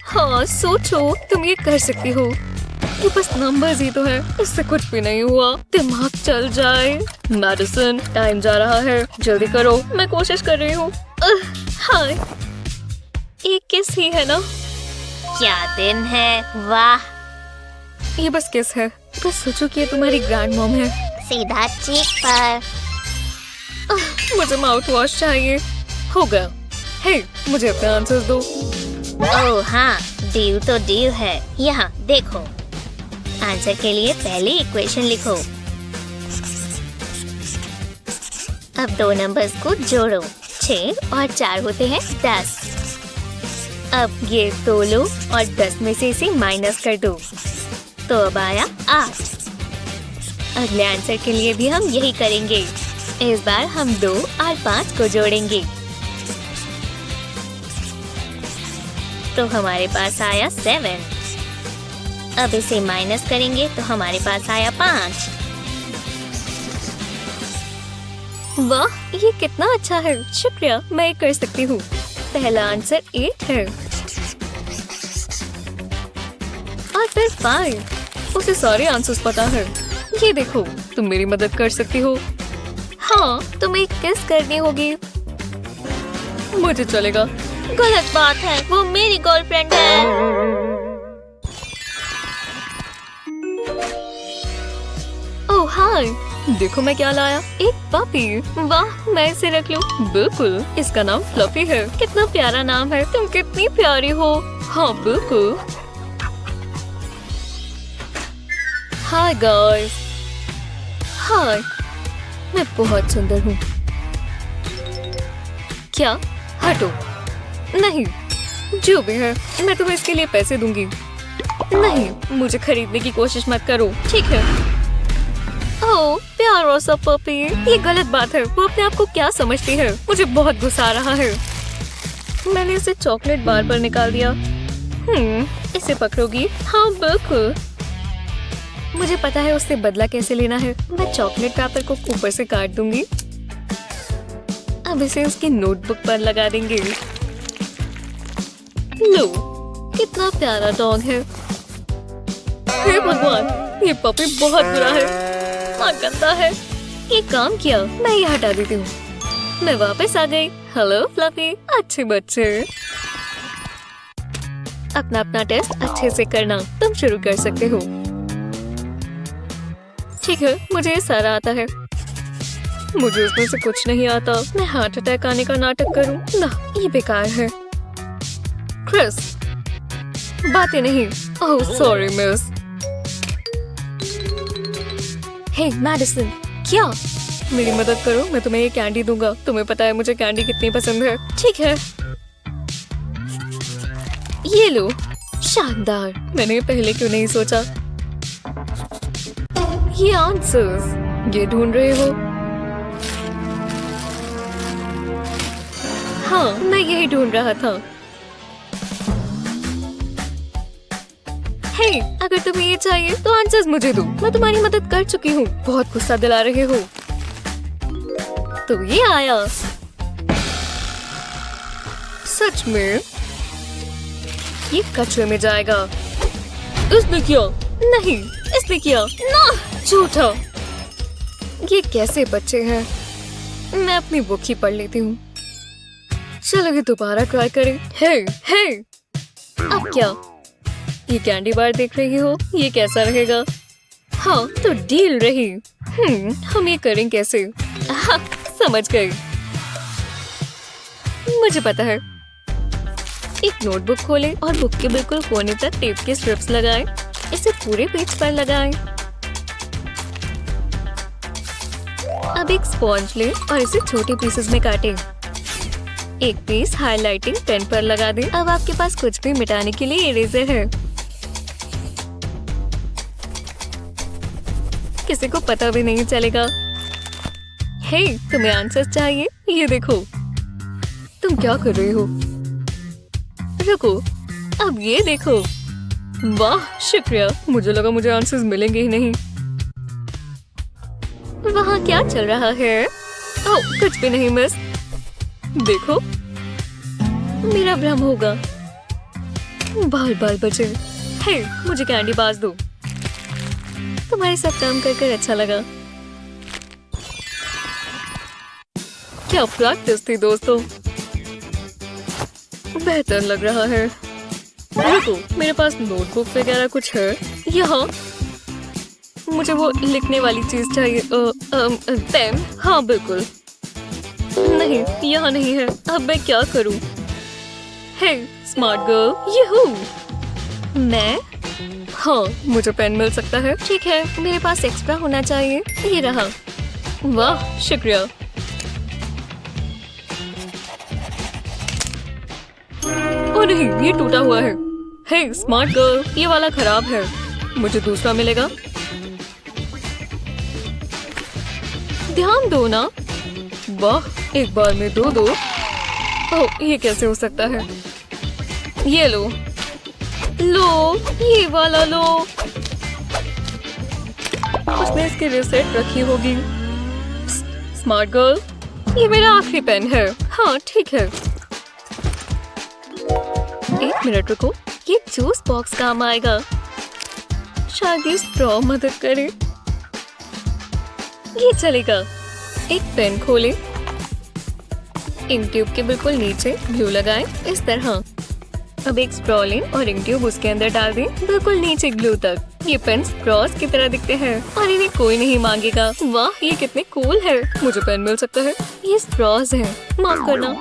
हाँ, सोचो, तुम ये कर सकती हो। ये बस नंबर्स ही तो है, इससे कुछ भी नहीं हुआ। दिमाग चल जाए। मैडिसन, टाइम जा रहा है, जल्दी करो। मैं कोशिश कर रही हूँ। हाय, एक किस ही है ना? क्या दिन है, वाह। ये बस किस है। बस सोचो कि ये तुम्हारी ग्रैंड मॉम है। सीधा चीक पर। मुझे माउथ वॉश चाहिए। हो गया। हे, मुझे अपने आंसर्स दो। ओह हाँ, डील तो डील है। यहाँ देखो, आंसर के लिए पहले इक्वेशन लिखो। अब दो नंबर्स को जोड़ो। 6 और 4 होते हैं 10। अब ये तोलो और 10 में से इसे माइनस कर दो, तो अब आया 8। अगले आंसर के लिए भी हम यही करेंगे। इस बार हम 2 और 5 को जोड़ेंगे, तो हमारे पास आया 7। अब इसे माइनस करेंगे तो हमारे पास आया 5। वाह, ये कितना अच्छा है। शुक्रिया, मैं ये कर सकती हूँ। पहला आंसर 8 है और फिर 5। उसे सारे आंसर्स पता है। ये देखो, तुम मेरी मदद कर सकती हो। हाँ, तुम्हें किस करनी होगी। मुझे चलेगा। गलत बात है, वो मेरी गर्लफ्रेंड है। ओह हाय, देखो मैं क्या लाया। एक पपी। वाह, मैं इसे रख लूं। बिल्कुल, इसका नाम फ्लफी है। कितना प्यारा नाम है। तुम कितनी प्यारी हो। हाँ बिल्कुल। Hi guys. हाय, मैं बहुत सुंदर हूँ। क्या? हटो। नहीं, जो भी है, मैं तुम्हें इसके लिए पैसे दूंगी। नहीं, मुझे खरीदने की कोशिश मत करो। ठीक है। ओह, प्यारा सा पपी। ये गलत बात है। वो अपने आप को क्या समझती है। मुझे बहुत गुस्सा आ रहा है। मैंने इसे चॉकलेट बार पर निकाल दिया। इसे पकड़ोगी? हाँ बिल्कुल। मुझे पता है उससे बदला कैसे लेना है। मैं चॉकलेट रैपर को ऊपर से काट दूंगी। अब इसे उसकी नोटबुक पर लगा देंगे। लो, कितना प्यारा डॉग है। हे भगवान, ये पपी बहुत बुरा है। गंदा है। ये काम किया। मैं ये हटा देती हूँ। मैं वापस आ गई। हेलो फ्लफी, अच्छे बच्चे। अपना अपना टेस्ट अच्छे से करना। तुम शुरू कर सकते हो। ठीक है, मुझे ये सारा आता है। मुझे उसमें से कुछ नहीं आता। मैं हार्ट अटैक आने का नाटक करूं? ना, ये बेकार है। क्रिस, बातें नहीं। Oh sorry miss. Hey Madison, क्या? मेरी मदद करो, मैं तुम्हें ये कैंडी दूंगा। तुम्हें पता है मुझे कैंडी कितनी पसंद है। ठीक है, ये लो। शानदार, मैंने पहले क्यों नहीं सोचा। ये आंसर्स, ये ढूंढ रहे हो? हाँ, मैं यही ढूंढ रहा था। हे, अगर तुम्हें ये चाहिए तो आंसर्स मुझे दो। मैं तुम्हारी मदद कर चुकी हूँ। बहुत गुस्सा दिला रहे हो। तो ये आया। सच में? ये कचरे में जाएगा। इसने किया। नहीं, इसने किया। ना, झूठा। ये कैसे बच्चे हैं? मैं अपनी बुक ही पढ़ लेती हूँ। चलो ये दोबारा ट्राई करें। हे, अब क्या? ये कैंडी बार देख रही हो? ये कैसा रहेगा? हाँ, तो डील रही। हम ये करें कैसे? हाँ, समझ गई। मुझे पता है। एक नोटबुक खोलें और बुक के बिल्कुल कोने तक टेप के स्ट्रिप्स लगाएं। इसे पूरे पेज पर लगाएं। अब एक स्पॉन्ज लें और इसे छोटे पीसेस में काटें। एक पीस हाइलाइटिंग पेन पर लगा दें। अब आपके पास कुछ भी मिटाने के लिए इरेजर है। किसी को पता भी नहीं चलेगा। हे, तुम्हें आंसर चाहिए? ये देखो। तुम क्या कर रहे हो? रुको, अब ये देखो। वाह, शुक्रिया। मुझे लगा मुझे आंसर्स मिलेंगे ही नहीं। वहाँ क्या चल रहा है? ओह, कुछ भी नहीं मिस। देखो, मेरा भ्रम होगा। बाल बाल बचे। हे, मुझे कैंडी बाज दो। तुम्हारे साथ काम कर अच्छा लगा। क्या प्रैक्टिस थी दोस्तों। बेहतर लग रहा है। रुको, मेरे पास नोटबुक वगैरह कुछ है यहाँ। मुझे वो लिखने वाली चीज चाहिए। पेन। हाँ बिल्कुल। नहीं, यहाँ नहीं है। अब मैं क्या करूँ? हे स्मार्ट गर्ल, यहू। मैं? हाँ, मुझे पेन मिल सकता है। ठीक है, मेरे पास एक्स्ट्रा होना चाहिए। ये रहा। वाह, शुक्रिया। ओ नहीं, ये टूटा हुआ है। हे स्मार्ट गर्ल, ये वाला खराब है। मुझे दूसरा मिलेगा। ध्यान दो ना। वाह, एक बार में दो। ओह, ये कैसे हो सकता है? ये लो, ये वाला लो। उसने इसकी रिसेट रखी होगी। स्मार्ट गर्ल, ये मेरा आखिरी पेन है। हाँ ठीक है। एक मिनट रुको, ये जूस बॉक्स काम आएगा। शायद ये स्ट्रॉ मदद करे। ये चलेगा। एक पेन खोलें। इंक ट्यूब के बिल्कुल नीचे ग्लू लगाएं, इस तरह। अब एक स्ट्रॉ लें और इंक ट्यूब उसके अंदर डाल दें, बिल्कुल नीचे ग्लू तक। ये पेन स्ट्रॉस की तरह दिखते हैं और इन्हें कोई नहीं मांगेगा। वाह, ये कितने कूल है। मुझे पेन मिल सकता है। ये स्ट्रॉस है, माफ करना।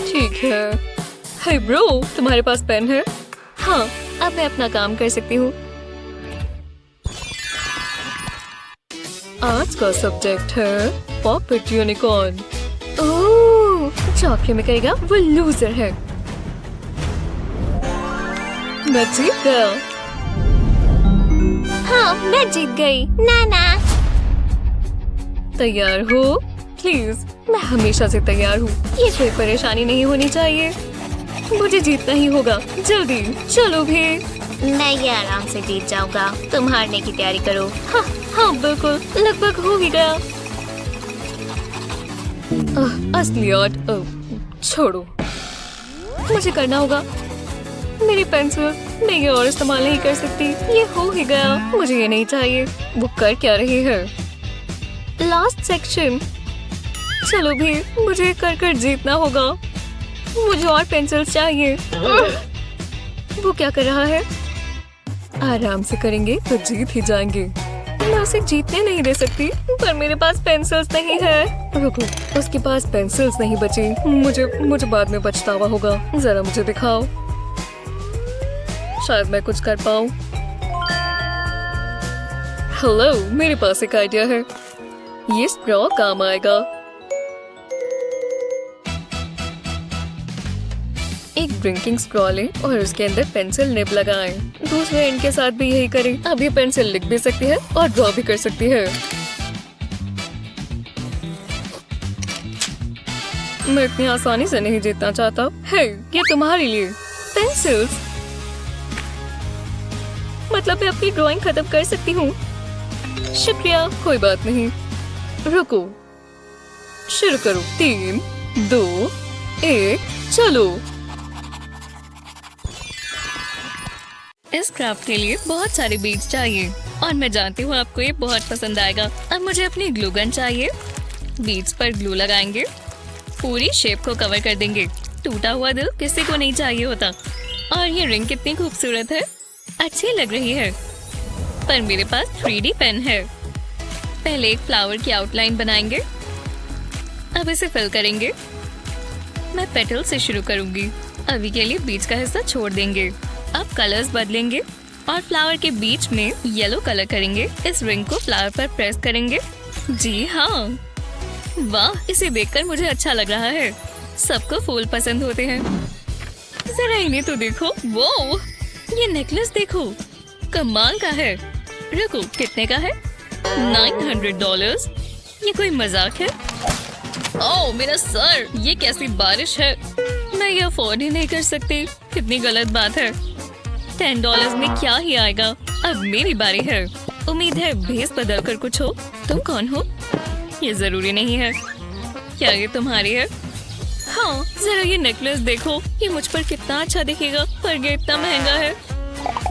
ठीक है। हे ब्रो, तुम्हारे पास पेन है? हाँ, अब मैं अपना काम कर सकती हूँ। आज का सब्जेक्ट है पॉपेट यूनिकॉर्न। ओह, जो आखिरी में करेगा वो लूजर है। मैं जीत गया। हाँ, मैं जीत गई। नाना, तैयार हो? प्लीज, मैं हमेशा से तैयार हूँ। ये कोई परेशानी नहीं होनी चाहिए। मुझे जीतना ही होगा। जल्दी चलो भी। मैं ये आराम से जीत जाऊंगा। तुम हारने की तैयारी करो। हाँ बिल्कुल, लगभग हो ही गया। असलियत छोड़ो, मुझे करना होगा। मेरी पेंसिल मैं ये और इस्तेमाल नहीं कर सकती। ये हो ही गया। मुझे ये नहीं चाहिए। वो कर क्या रही है? Last section. चलो भी, मुझे कर जीतना होगा। मुझे और पेंसिल्स चाहिए। वो क्या कर रहा है? आराम से करेंगे तो जीत ही जाएंगे। मैं उसे जीतने नहीं दे सकती, पर मेरे पास पेंसिल्स नहीं है। रुको, उसके पास पेंसिल्स नहीं बची। मुझे बाद में पछतावा होगा। जरा मुझे दिखाओ, शायद मैं कुछ कर पाऊँ। हेलो, मेरे पास एक आइडिया है। ये स्ट्रॉ काम आएगा। एक ड्रिंकिंग स्ट्रॉ लें और उसके अंदर पेंसिल निब लगाएं। दूसरे एंड के साथ भी यही करें। अब ये पेंसिल लिख भी सकती है और ड्रॉ भी कर सकती है। मैं इतनी आसानी से नहीं जीतना चाहता। हे, ये तुम्हारे लिए पेंसिल्स। मतलब मैं अपनी ड्राइंग खत्म कर सकती हूँ। शुक्रिया, कोई बात नहीं। रुको, शुरू करो। 3, 2, 1, चलो। इस क्राफ्ट के लिए बहुत सारे बीड्स चाहिए और मैं जानती हूँ आपको ये बहुत पसंद आएगा। अब मुझे अपनी ग्लू गन चाहिए। बीड्स पर ग्लू लगाएंगे, पूरी शेप को कवर कर देंगे। टूटा हुआ दिल किसी को नहीं चाहिए होता। और ये रिंग कितनी खूबसूरत है, अच्छी लग रही है। पर मेरे पास 3D पेन है। पहले एक फ्लावर की आउटलाइन बनाएंगे। अब इसे फिल करेंगे। मैं पेटल से शुरू करूंगी। अभी के लिए बीच का हिस्सा छोड़ देंगे। अब कलर्स बदलेंगे। और फ्लावर के बीच में येलो कलर करेंगे। इस रिंग को फ्लावर पर प्रेस करेंगे। जी हाँ, वाह, इसे देखकर मुझे अच्छा लग रहा है। सबको फूल पसंद होते हैं। जरा इन्हें तो देखो, वो ये नेकलेस देखो, कमाल का है। रुको, कितने का है? $900। ये कोई मजाक है? ओह मेरा सर, ये कैसी बारिश है। मैं ये अफोर्ड ही नहीं कर सकती। कितनी गलत बात है। $10 में क्या ही आएगा। अब मेरी बारी है। उम्मीद है भेस बदल कर कुछ हो। तुम कौन हो? ये जरूरी नहीं है। क्या ये तुम्हारी है? हाँ, जरा ये नेकलेस देखो, ये मुझ पर कितना अच्छा दिखेगा, पर ये इतना महंगा है।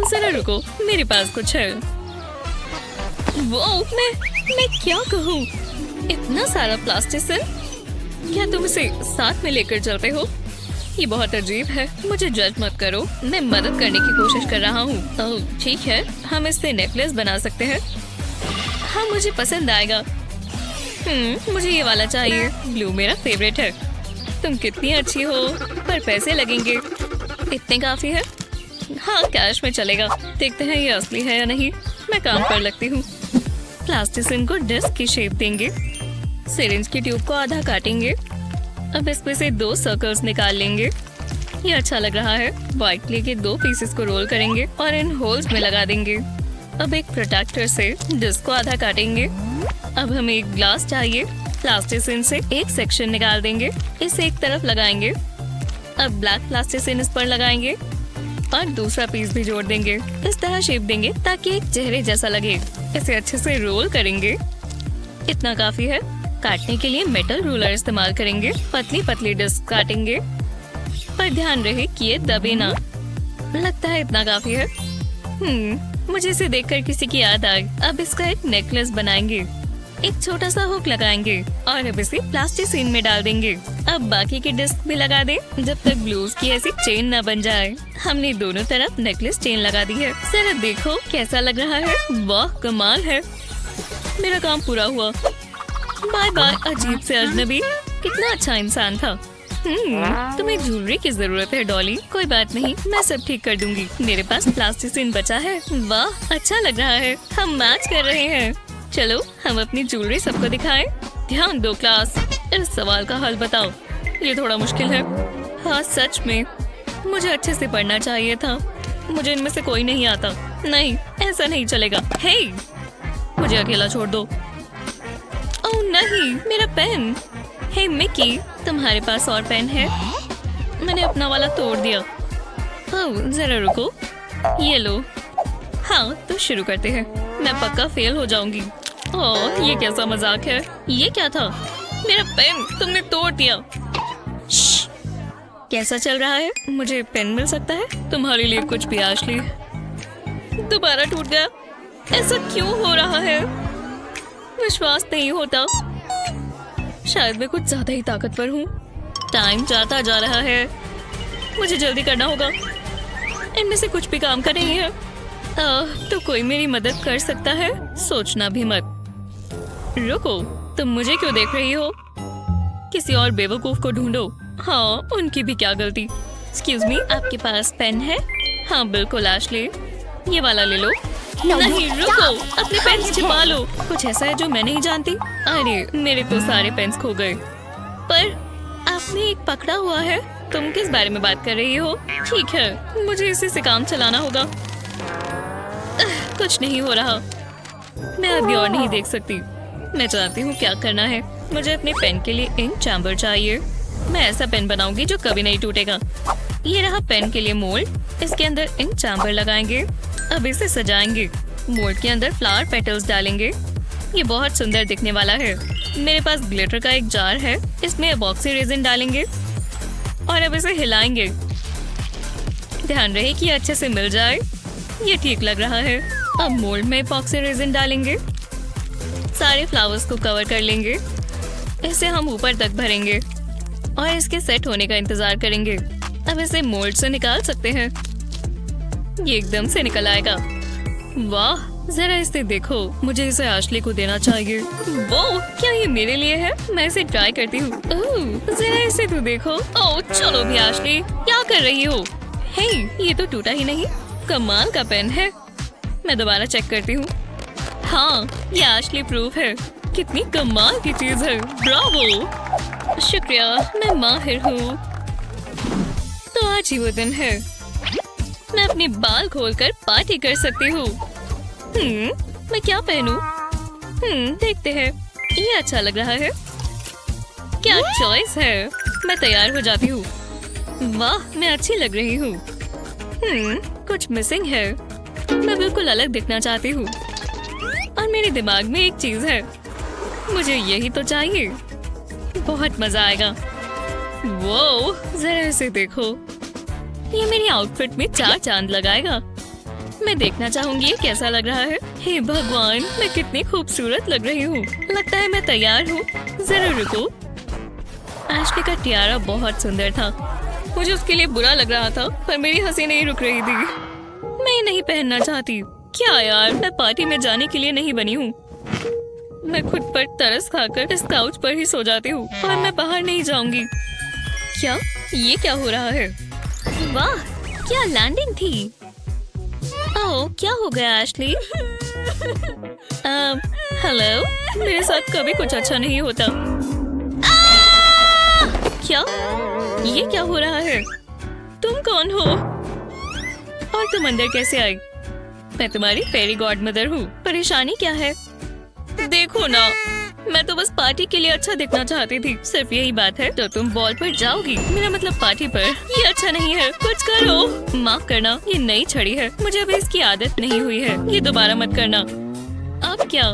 जरा रुको, मेरे पास कुछ है। वो मैं क्या कहूँ, इतना सारा प्लास्टिसिन, क्या तुम इसे साथ में लेकर चलते हो? ये बहुत अजीब है। मुझे जज मत करो, मैं मदद करने की कोशिश कर रहा हूँ। ओह ठीक है, हम इससे नेकलेस बना सकते हैं। हाँ, मुझे पसंद आएगा। मुझे ये वाला चाहिए। ब्लू मेरा फेवरेट है। तुम कितनी अच्छी हो, पर पैसे लगेंगे। इतने काफी है? हाँ, कैश में चलेगा। देखते हैं ये असली है या नहीं। मैं काम पर लगती हूँ। प्लास्टिसिन को डिस्क की शेप देंगे। सिरिंज की ट्यूब को आधा काटेंगे। अब इसमें से 2 सर्कल्स निकाल लेंगे। ये अच्छा लग रहा है। व्हाइट क्ले के 2 पीसेस को रोल करेंगे और इन होल्स में लगा देंगे। अब एक प्रोटेक्टर से डिस्क को आधा काटेंगे। अब हमें एक ग्लास चाहिए। प्लास्टिसिन से एक सेक्शन निकाल देंगे। इसे एक तरफ लगाएंगे। अब ब्लैक प्लास्टिसिन इस पर लगाएंगे और दूसरा पीस भी जोड़ देंगे। इस तरह शेप देंगे ताकि एक चेहरे जैसा लगे। इसे अच्छे से रोल करेंगे। इतना काफी है। काटने के लिए मेटल रूलर इस्तेमाल करेंगे। पतली पतली डिस्क काटेंगे, पर ध्यान रहे कि ये दबे ना। लगता है इतना काफी है। मुझे इसे देखकर किसी की याद आई। अब इसका एक नेकलेस बनाएंगे। एक छोटा सा हुक लगाएंगे और अब इसे प्लास्टिसिन में डाल देंगे। अब बाकी की डिस्क भी लगा दें जब तक ब्लूज की ऐसी चेन न बन जाए। हमने दोनों तरफ नेकलेस चेन लगा दी है। जरा देखो कैसा लग रहा है। वाह, कमाल है। मेरा काम पूरा हुआ। बाय बाय अजीब से अजनबी। कितना अच्छा इंसान था। तुम्हें ज्वेलरी की जरूरत है डॉली। कोई बात नहीं, मैं सब ठीक कर दूंगी। मेरे पास प्लास्टिसिन बचा है। वाह, अच्छा लग रहा है। हम मैच कर रहे हैं। चलो हम अपनी ज्वेलरी सबको दिखाएं। ध्यान दो क्लास, इस सवाल का हल बताओ। ये थोड़ा मुश्किल है। हाँ सच में, मुझे अच्छे से पढ़ना चाहिए था। मुझे इनमें से कोई नहीं आता। नहीं, ऐसा नहीं चलेगा। हे, मुझे अकेला छोड़ दो। ओह नहीं, मेरा पेन। हे मिकी, तुम्हारे पास और पेन है? मैंने अपना वाला तोड़ दिया। ओह जरा रुको, ये लो। हाँ तो शुरू करते हैं। मैं पक्का फेल हो जाऊंगी। ओह ये कैसा मजाक है। ये क्या था? मेरा पेन तुमने तोड़ दिया। श्श, कैसा चल रहा है? मुझे पेन मिल सकता है? तुम्हारे लिए कुछ भी आशली। दोबारा टूट गया। ऐसा क्यों हो रहा है? विश्वास नहीं होता। शायद मैं कुछ ज्यादा ही ताकतवर हूँ। टाइम जाता जा रहा है। मुझे जल्दी करना होगा। इनमें से कुछ भी काम कर रही है। तो कोई मेरी मदद कर सकता है? सोचना भी मत। रुको, तुम मुझे क्यों देख रही हो? किसी और बेवकूफ को ढूंढो। हाँ, उनकी भी क्या गलती। एक्सक्यूज मी, आपके पास पेन है? हाँ बिल्कुल आशले, ये वाला ले लो। नहीं रुको, अपने पेन छिपा लो। कुछ ऐसा है जो मैं नहीं जानती। अरे मेरे तो सारे पेन्स खो गए। पर आपने एक पकड़ा हुआ है। तुम किस बारे में बात कर रही हो? ठीक है, मुझे इसी से काम चलाना होगा। कुछ नहीं हो रहा। मैं अभी और नहीं देख सकती। मैं जानती हूँ क्या करना है। मुझे अपने पेन के लिए इंक चैम्बर चाहिए। मैं ऐसा पेन बनाऊंगी जो कभी नहीं टूटेगा। ये रहा पेन के लिए मोल्ड। इसके अंदर इंक चैम्बर लगाएंगे। अब इसे सजाएंगे। मोल्ड के अंदर फ्लावर पेटल्स डालेंगे। ये बहुत सुंदर दिखने वाला है। मेरे पास ग्लिटर का एक जार है। इसमें एपॉक्सी रेजिन डालेंगे और अब इसे हिलाएंगे। ध्यान रहे कि अच्छे से मिल जाए। ये ठीक लग रहा है। अब मोल्ड में एपॉक्सी रेजिन डालेंगे। सारे फ्लावर्स को कवर कर लेंगे। इसे हम ऊपर तक भरेंगे और इसके सेट होने का इंतजार करेंगे। अब इसे मोल्ड से निकाल सकते हैं। ये एकदम से निकल आएगा। वाह, जरा इसे देखो। मुझे इसे आशली को देना चाहिए। वो क्या ये मेरे लिए है? मैं इसे ट्राई करती हूँ। जरा इसे तो देखो। ओह चलो भी आशली, क्या कर रही हो? हे, ये तो टूटा ही नहीं। कमाल का पेन है। मैं दोबारा चेक करती हूँ। हाँ, ये एशली प्रूफ है। कितनी कमाल की चीज है। ब्रावो! शुक्रिया, मैं माहिर हूँ। तो आज ही वो दिन है। मैं अपने बाल खोलकर पार्टी कर सकती हूँ। मैं क्या पहनूं? देखते हैं। ये अच्छा लग रहा है। क्या चॉइस है। मैं तैयार हो जाती हूँ। वाह, मैं अच्छी लग रही हूँ। कुछ मिसिंग है। मैं बिल्कुल अलग दिखना चाहती हूँ। और मेरे दिमाग में एक चीज है। मुझे यही तो चाहिए। बहुत मजा आएगा। वो जरा इसे देखो। ये मेरी आउटफिट में 4 चांद लगाएगा। मैं देखना चाहूंगी ये कैसा लग रहा है। हे भगवान, मैं कितनी खूबसूरत लग रही हूँ। लगता है मैं तैयार हूँ। जरा रुको। एशली का टियारा बहुत सुंदर था। मुझे उसके लिए बुरा लग रहा था, पर मेरी हंसी नहीं रुक रही थी। मैं नहीं पहनना चाहती। क्या यार, मैं पार्टी में जाने के लिए नहीं बनी हूँ। मैं खुद पर तरस खाकर इस काउच पर ही सो जाती हूँ और मैं बाहर नहीं जाऊंगी। क्या ये क्या हो रहा है? वाह, क्या लैंडिंग थी। ओह, क्या हो गया एशली? हेलो, मेरे साथ कभी कुछ अच्छा नहीं होता। क्या ये क्या हो रहा है? तुम कौन हो और तुम अंदर कैसे आई? मैं तुम्हारी फेरी गॉड मदर हूँ। परेशानी क्या है? देखो ना, मैं तो बस पार्टी के लिए अच्छा दिखना चाहती थी। सिर्फ यही बात है तो तुम बॉल पर जाओगी। मेरा मतलब पार्टी पर। ये अच्छा नहीं है, कुछ करो। माफ करना, ये नई छड़ी है। मुझे अभी इसकी आदत नहीं हुई है। ये दोबारा मत करना। अब क्या?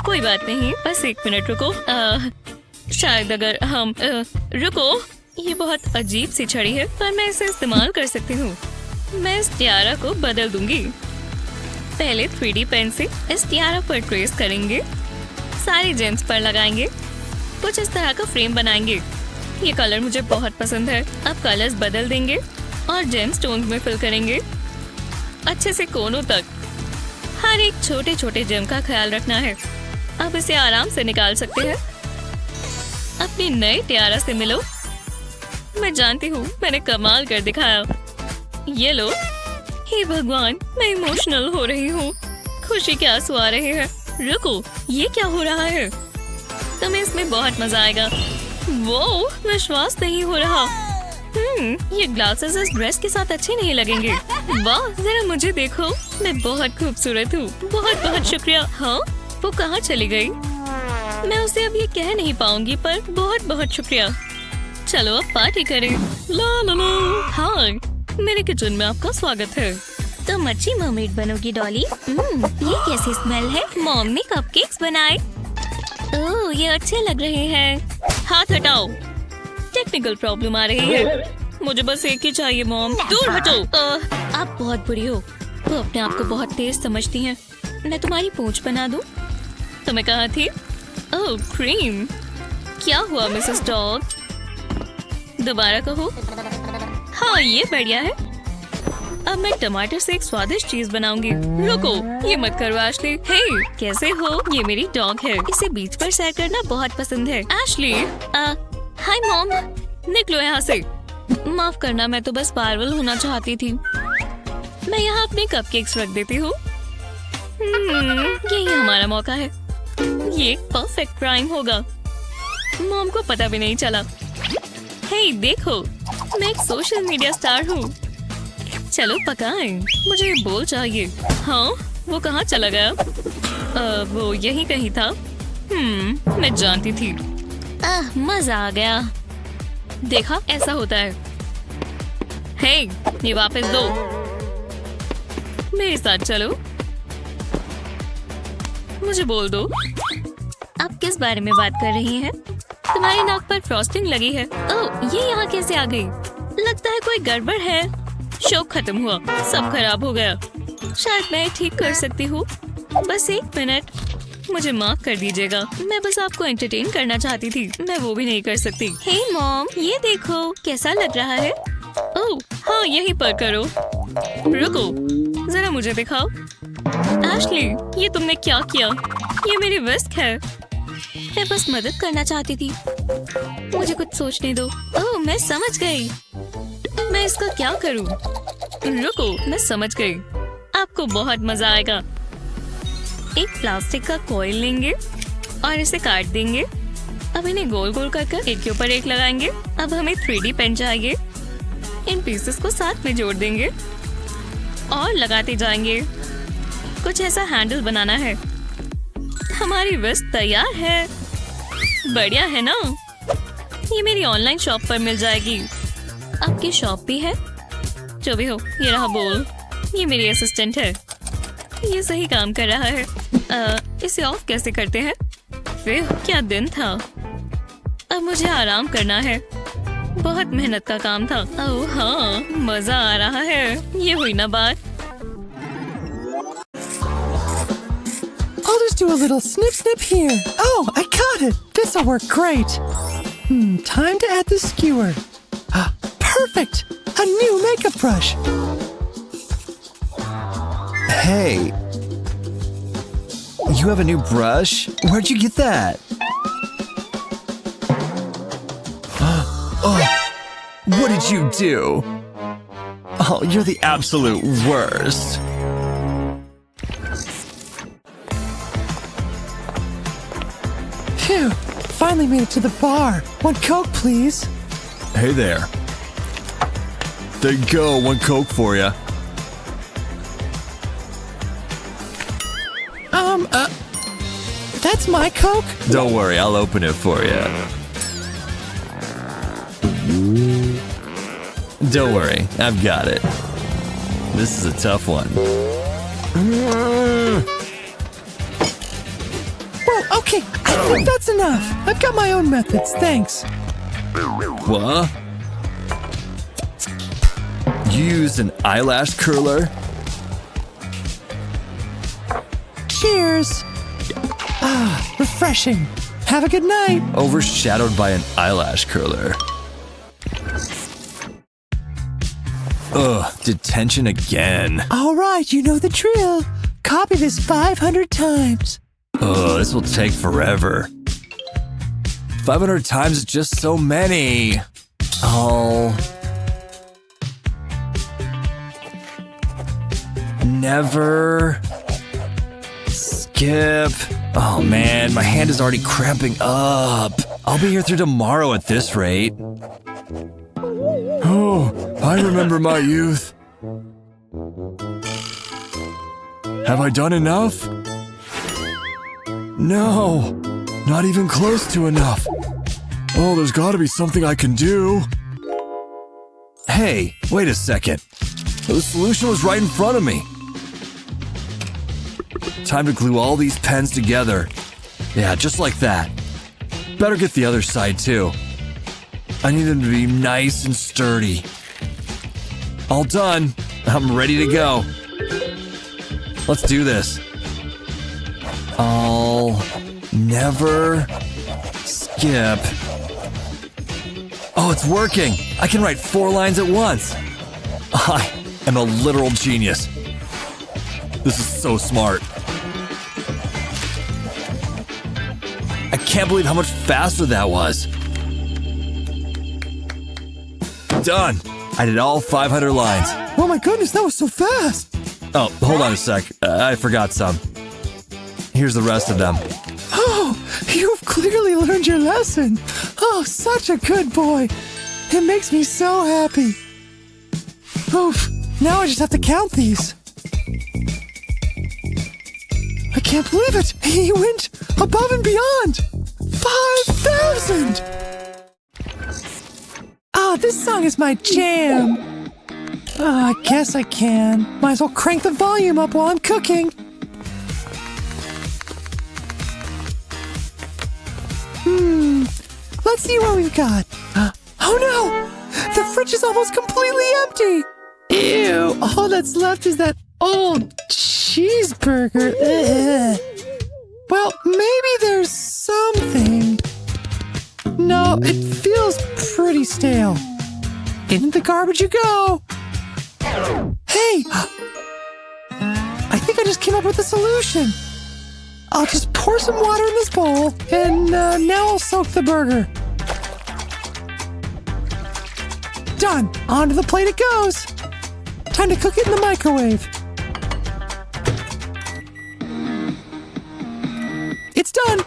कोई बात नहीं, बस 1 मिनट रुको। शायद अगर हम रुको। ये बहुत अजीब सी छड़ी है, पर मैं इसे इस्तेमाल कर सकती हूँ। मैं इस टियारा को बदल दूंगी। पहले 3D पेन से इस टियारा पर ट्रेस करेंगे, सारे जेम्स पर लगाएंगे, कुछ इस तरह का फ्रेम बनाएंगे। ये कलर मुझे बहुत पसंद है। अब कलर्स बदल देंगे और जेम स्टोन्स में फिल करेंगे अच्छे से कोनों तक। हर एक छोटे छोटे जेम का ख्याल रखना है। अब इसे आराम से निकाल सकते हैं। अपने नए टियारा से मिलो। मैं जानती हूँ, मैंने कमाल कर दिखाया। ये लो। हे भगवान, मैं इमोशनल हो रही हूँ। खुशी के आंसू आ रहे हैं। रुको, ये क्या हो रहा है? तुम्हें इसमें बहुत मजा आएगा। वो विश्वास नहीं हो रहा। ये ग्लासेस इस ड्रेस के साथ अच्छे नहीं लगेंगे। वाह, जरा मुझे देखो, मैं बहुत खूबसूरत हूँ। बहुत बहुत शुक्रिया। हाँ, वो कहाँ चली गई? मैं उसे अब ये कह नहीं पाऊंगी, पर बहुत बहुत शुक्रिया। चलो अब पार्टी करें। ला ला ला। हाँ, मेरे किचन में आपका स्वागत है। तुम अच्छी मर्मेड बनोगी डॉली। ये कैसी स्मेल है? मॉम ने कपकेक्स बनाए। ओह, ये अच्छे लग रहे हैं। हाथ हटाओ, टेक्निकल प्रॉब्लम आ रही है। मुझे बस एक ही चाहिए मॉम। दूर हटो। आप बहुत बुरी हो। वो अपने आप को बहुत तेज समझती हैं। मैं तुम्हारी पूंछ बना दूं? तुम्हें कहा थी? ओह, क्रीम। क्या हुआ मिसेस डॉग? दोबारा कहो। हाँ, ये बढ़िया है। अब मैं टमाटर से एक स्वादिष्ट चीज बनाऊंगी। रुको, ये मत करो एशली। हे, कैसे हो? ये मेरी डॉग है। इसे बीच पर सैर करना बहुत पसंद है। Ashley, hi mom. निकलो यहाँ से। माफ करना, मैं तो बस पार्वल होना चाहती थी। मैं यहाँ अपने कपकेक्स रख देती हूँ। यही हमारा मौका है। ये एक परफेक्ट क्राइम होगा। मॉम को पता भी नहीं चला। हे देखो, मैं एक सोशल मीडिया स्टार हूँ। चलो पकाएं। मुझे ये बोल चाहिए। हाँ, वो कहाँ चला गया? वो यहीं कहीं था। मैं जानती थी। मजा आ गया। देखा, ऐसा होता है। हे, ये वापस दो। मेरे साथ चलो। मुझे बोल दो, आप किस बारे में बात कर रही हैं? तुम्हारी नाक पर फ्रॉस्टिंग लगी है। ओह, ये यहाँ कैसे आ गई? लगता है कोई गड़बड़ है। शो खत्म हुआ, सब खराब हो गया। शायद मैं ठीक कर सकती हूँ। बस 1 मिनट, मुझे माफ कर दीजिएगा। मैं बस आपको एंटरटेन करना चाहती थी। मैं वो भी नहीं कर सकती। हे मॉम, ये देखो कैसा लग रहा है। ओह हाँ, यहीं पर करो। रुको, जरा मुझे दिखाओ। एशली, ये तुमने क्या किया? ये मेरी विस्क है। मैं बस मदद करना चाहती थी। मुझे कुछ सोचने दो। ओह, मैं समझ गई। मैं इसका क्या करूं? रुको, मैं समझ गई। आपको बहुत मजा आएगा। एक प्लास्टिक का कॉइल लेंगे और इसे काट देंगे। अब इन्हें गोल गोल कर एक के ऊपर एक लगाएंगे। अब हमें 3D पेन चाहिए। इन पीसेस को साथ में जोड़ देंगे और लगाते जाएंगे। कुछ ऐसा हैंडल बनाना है। हमारी वेस्ट तैयार है। बढ़िया है ना? ये मेरी ऑनलाइन शॉप पर मिल जाएगी। आपकी शॉप भी है? जो भी हो, ये रहा बोल। ये मेरी असिस्टेंट है। ये सही काम कर रहा है। इसे ऑफ कैसे करते हैं? फिर क्या दिन था। अब मुझे आराम करना है। बहुत मेहनत का काम था। ओह हाँ, मजा आ रहा है। ये हुई ना बात। I'll just do a little snip snip here. Oh, I got it. This'll work great. Time to add the skewer. Perfect. A new makeup brush. Hey. You have a new brush? Where'd you get that? Oh, what did you do? Oh, you're the absolute worst. Phew. Finally made it to the bar. One Coke, please. Hey there. There you go, one Coke for you. That's my Coke? Don't worry, I'll open it for you. Don't worry, I've got it. This is a tough one. Well, okay. I think that's enough. I've got my own methods. Thanks. What? You used an eyelash curler? Cheers. Refreshing. Have a good night. Overshadowed by an eyelash curler. Ugh, detention again. All right, you know the drill. Copy this 500 times. Ugh, this will take forever. 500 times is just so many. Oh. Never. Skip. Oh man, my hand is already cramping up. I'll be here through tomorrow at this rate. Oh, I remember my youth. Have I done enough? No, not even close to enough. Oh, there's gotta be something I can do. Hey, wait a second. The solution was right in front of me. Time to glue all these pens together. Yeah, just like that. Better get the other side too. I need them to be nice and sturdy. All done. I'm ready to go. Let's do this. I'll never skip. Oh, it's working. I can write 4 lines at once. I am a literal genius. This is so smart. I can't believe how much faster that was. Done. I did all 500 lines. Oh my goodness, that was so fast. Oh, hold on a sec. I forgot some. Here's the rest of them. Oh, you've clearly learned your lesson. Oh, such a good boy. It makes me so happy. Oof, now I just have to count these. I can't believe it. He went above and beyond. 5,000. Ah, this song is my jam. I guess I can. Might as well crank the volume up while I'm cooking. Let's see what we've got. Oh no! The fridge is almost completely empty! Ew! All that's left is that old cheeseburger. Ugh. Well, maybe there's something. No, it feels pretty stale. In the garbage you go! Hey! I think I just came up with a solution. I'll just pour some water in this bowl, and now I'll soak the burger. Done! Onto the plate it goes! Time to cook it in the microwave. It's done.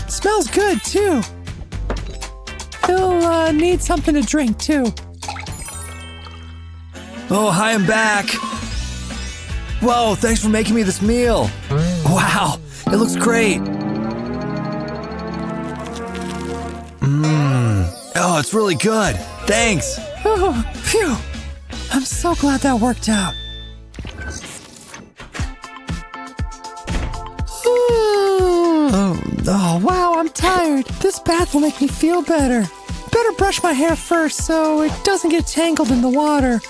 Smells good too. You'll need something to drink too. Oh, hi, I'm back. Whoa, thanks for making me this meal. Wow, it looks great. Oh, it's really good. Thanks. Oh, phew. I'm so glad that worked out. Oh, wow, I'm tired. This bath will make me feel better. Better brush my hair first so it doesn't get tangled in the water.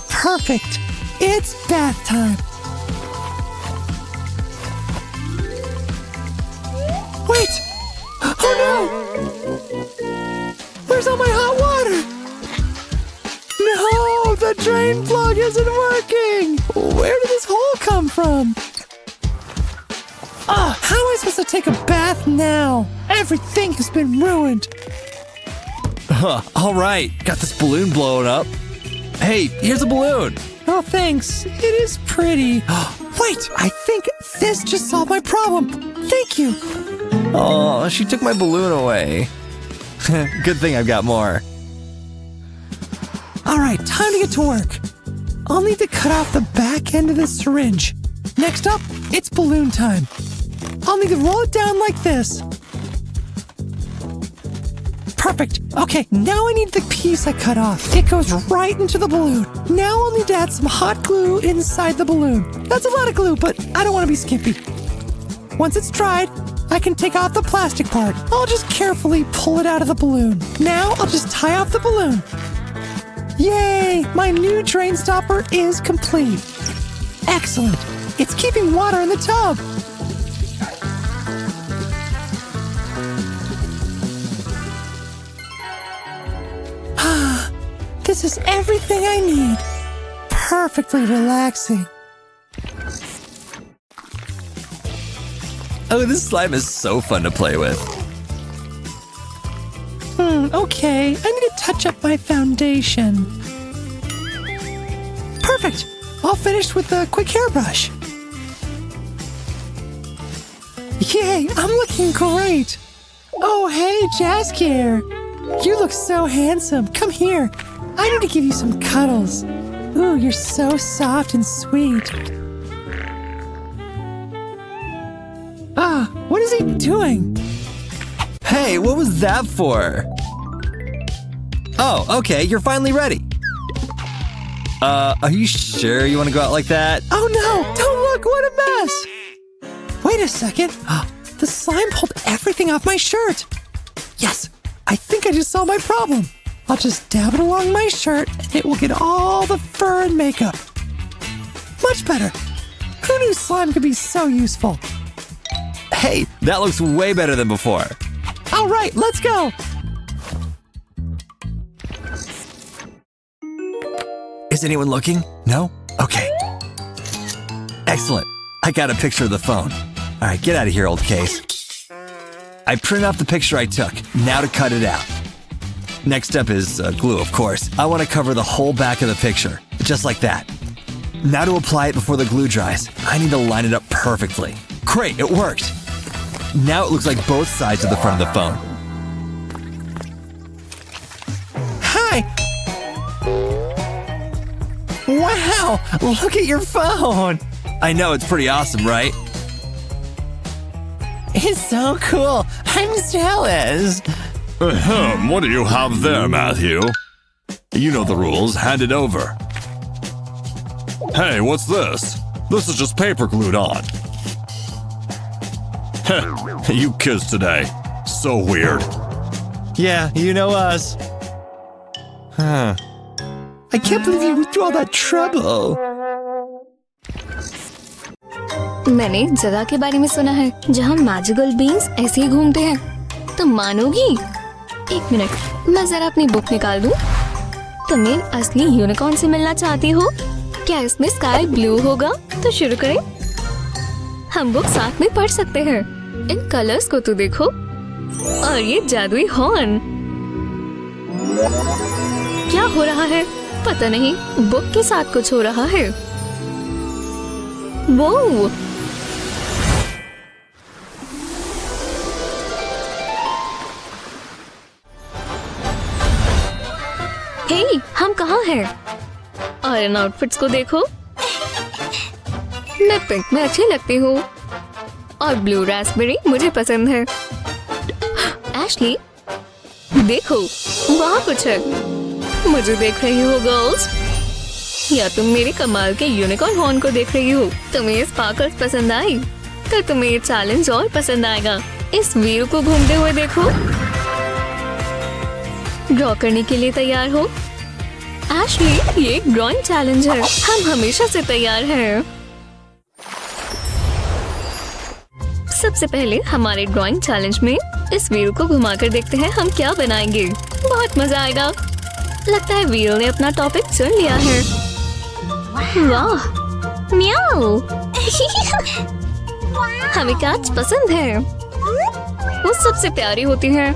Perfect. It's bath time. Wait! Oh no! Where's all my hot water? No, the drain plug isn't working! Where did this hole come from? How am I supposed to take a bath now? Everything has been ruined. All right, got this balloon blowing up. Hey, here's a balloon. Oh, thanks. It is pretty. Wait, I think this just solved my problem. Thank you. Oh, she took my balloon away. Good thing I've got more. All right, time to get to work. I'll need to cut off the back end of this syringe. Next up, it's balloon time. I'll need to roll it down like this. Perfect. Okay, now I need the piece I cut off. It goes right into the balloon. Now I'll need to add some hot glue inside the balloon. That's a lot of glue, but I don't want to be skimpy. Once it's dried, I can take off the plastic part. I'll just carefully pull it out of the balloon. Now I'll just tie off the balloon. Yay! My new drain stopper is complete. Excellent. It's keeping water in the tub. This is everything I need. Perfectly relaxing. Oh, this slime is so fun to play with. Okay, I need to touch up my foundation. Perfect. All finished with the quick hairbrush. Yay, I'm looking great. Oh, hey, Jaskier. You look so handsome. Come here. I need to give you some cuddles. Ooh, you're so soft and sweet. What is he doing? Hey, what was that for? Oh, okay, you're finally ready. Are you sure you want to go out like that? Oh no, don't look, what a mess. Wait a second. The slime pulled everything off my shirt. Yes, I think I just solved my problem. I'll just dab it along my shirt and it will get all the fur and makeup. Much better. Who knew slime could be so useful? Hey, that looks way better than before. All right, let's go. Is anyone looking? No? Okay. Excellent. I got a picture of the phone. All right, get out of here, old case. I printed off the picture I took. Now to cut it out. Next up is glue, of course. I want to cover the whole back of the picture, just like that. Now to apply it before the glue dries. I need to line it up perfectly. Great, it worked. Now it looks like both sides of the front of the phone. Hi. Wow, look at your phone. I know, it's pretty awesome, right? It's so cool. I'm jealous. What do you have there, Matthew? You know the rules. Hand it over. Hey, what's this? This is just paper glued on. Heh, you kids today. So weird. Yeah, you know us. I can't believe you went through all that trouble. मैंने जगह के बारे में सुना है जहाँ magical beans ऐसे ही घूमते हैं। तुम मानोगी? एक मिनट, मैं जरा अपनी बुक निकाल दूँ। तुम्हें असली यूनिकॉर्न से मिलना चाहती हो? क्या इसमें स्काई ब्लू होगा? तो शुरू करें। हम बुक साथ में पढ़ सकते हैं। इन कलर्स को तो देखो। और ये जादुई हॉर्न। क्या हो रहा है? पता नहीं, बुक के साथ कुछ हो रहा है। वो हे, हम कहाँ हैं? आयरन आउटफिट्स को देखो। मैं पिंक में अच्छी लगती हूँ और ब्लू रास्पबेरी मुझे पसंद है। एशली, देखो वहाँ कुछ है। मुझे देख रही हो गर्ल्स? या तुम मेरे कमाल के यूनिकॉर्न हॉर्न को देख रही हो? तुम्हें ये स्पार्कल्स पसंद आई तो तुम्हें ये चैलेंज और पसंद आएगा। इस व्हील को घूमते हुए देखो। ड्रॉ करने के लिए तैयार हो? एशली, ये एक ड्राइंग चैलेंज है। हम हमेशा से तैयार हैं। सबसे पहले हमारे ड्राइंग चैलेंज में इस व्हील को घुमाकर देखते हैं हम क्या बनाएंगे। बहुत मजा आएगा। लगता है व्हील ने अपना टॉपिक चुन लिया है। वाह, म्याऊ। हमें कैट्स पसंद है। वो सबसे प्यारी होती हैं।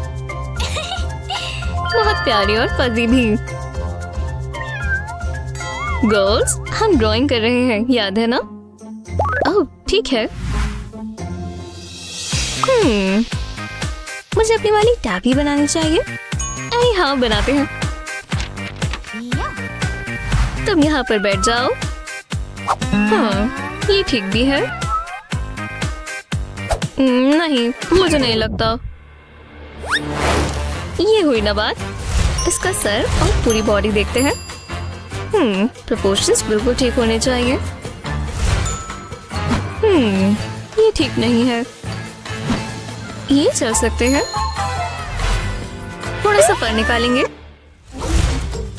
बहुत प्यारी और फजी भी। गर्ल्स, हम ड्राइंग कर रहे हैं, याद है ना? ओह, ठीक है। मुझे अपनी वाली टैबी बनानी चाहिए। अरे हाँ, बनाते हैं। तुम यहाँ पर बैठ जाओ। हाँ, ये ठीक भी है। नहीं, मुझे नहीं लगता। ये हुई ना बात। इसका सर और पूरी बॉडी देखते हैं। प्रोपोर्शंस बिल्कुल ठीक होने चाहिए। ये ठीक नहीं है। ये चल सकते हैं। थोड़ा सा फर निकालेंगे।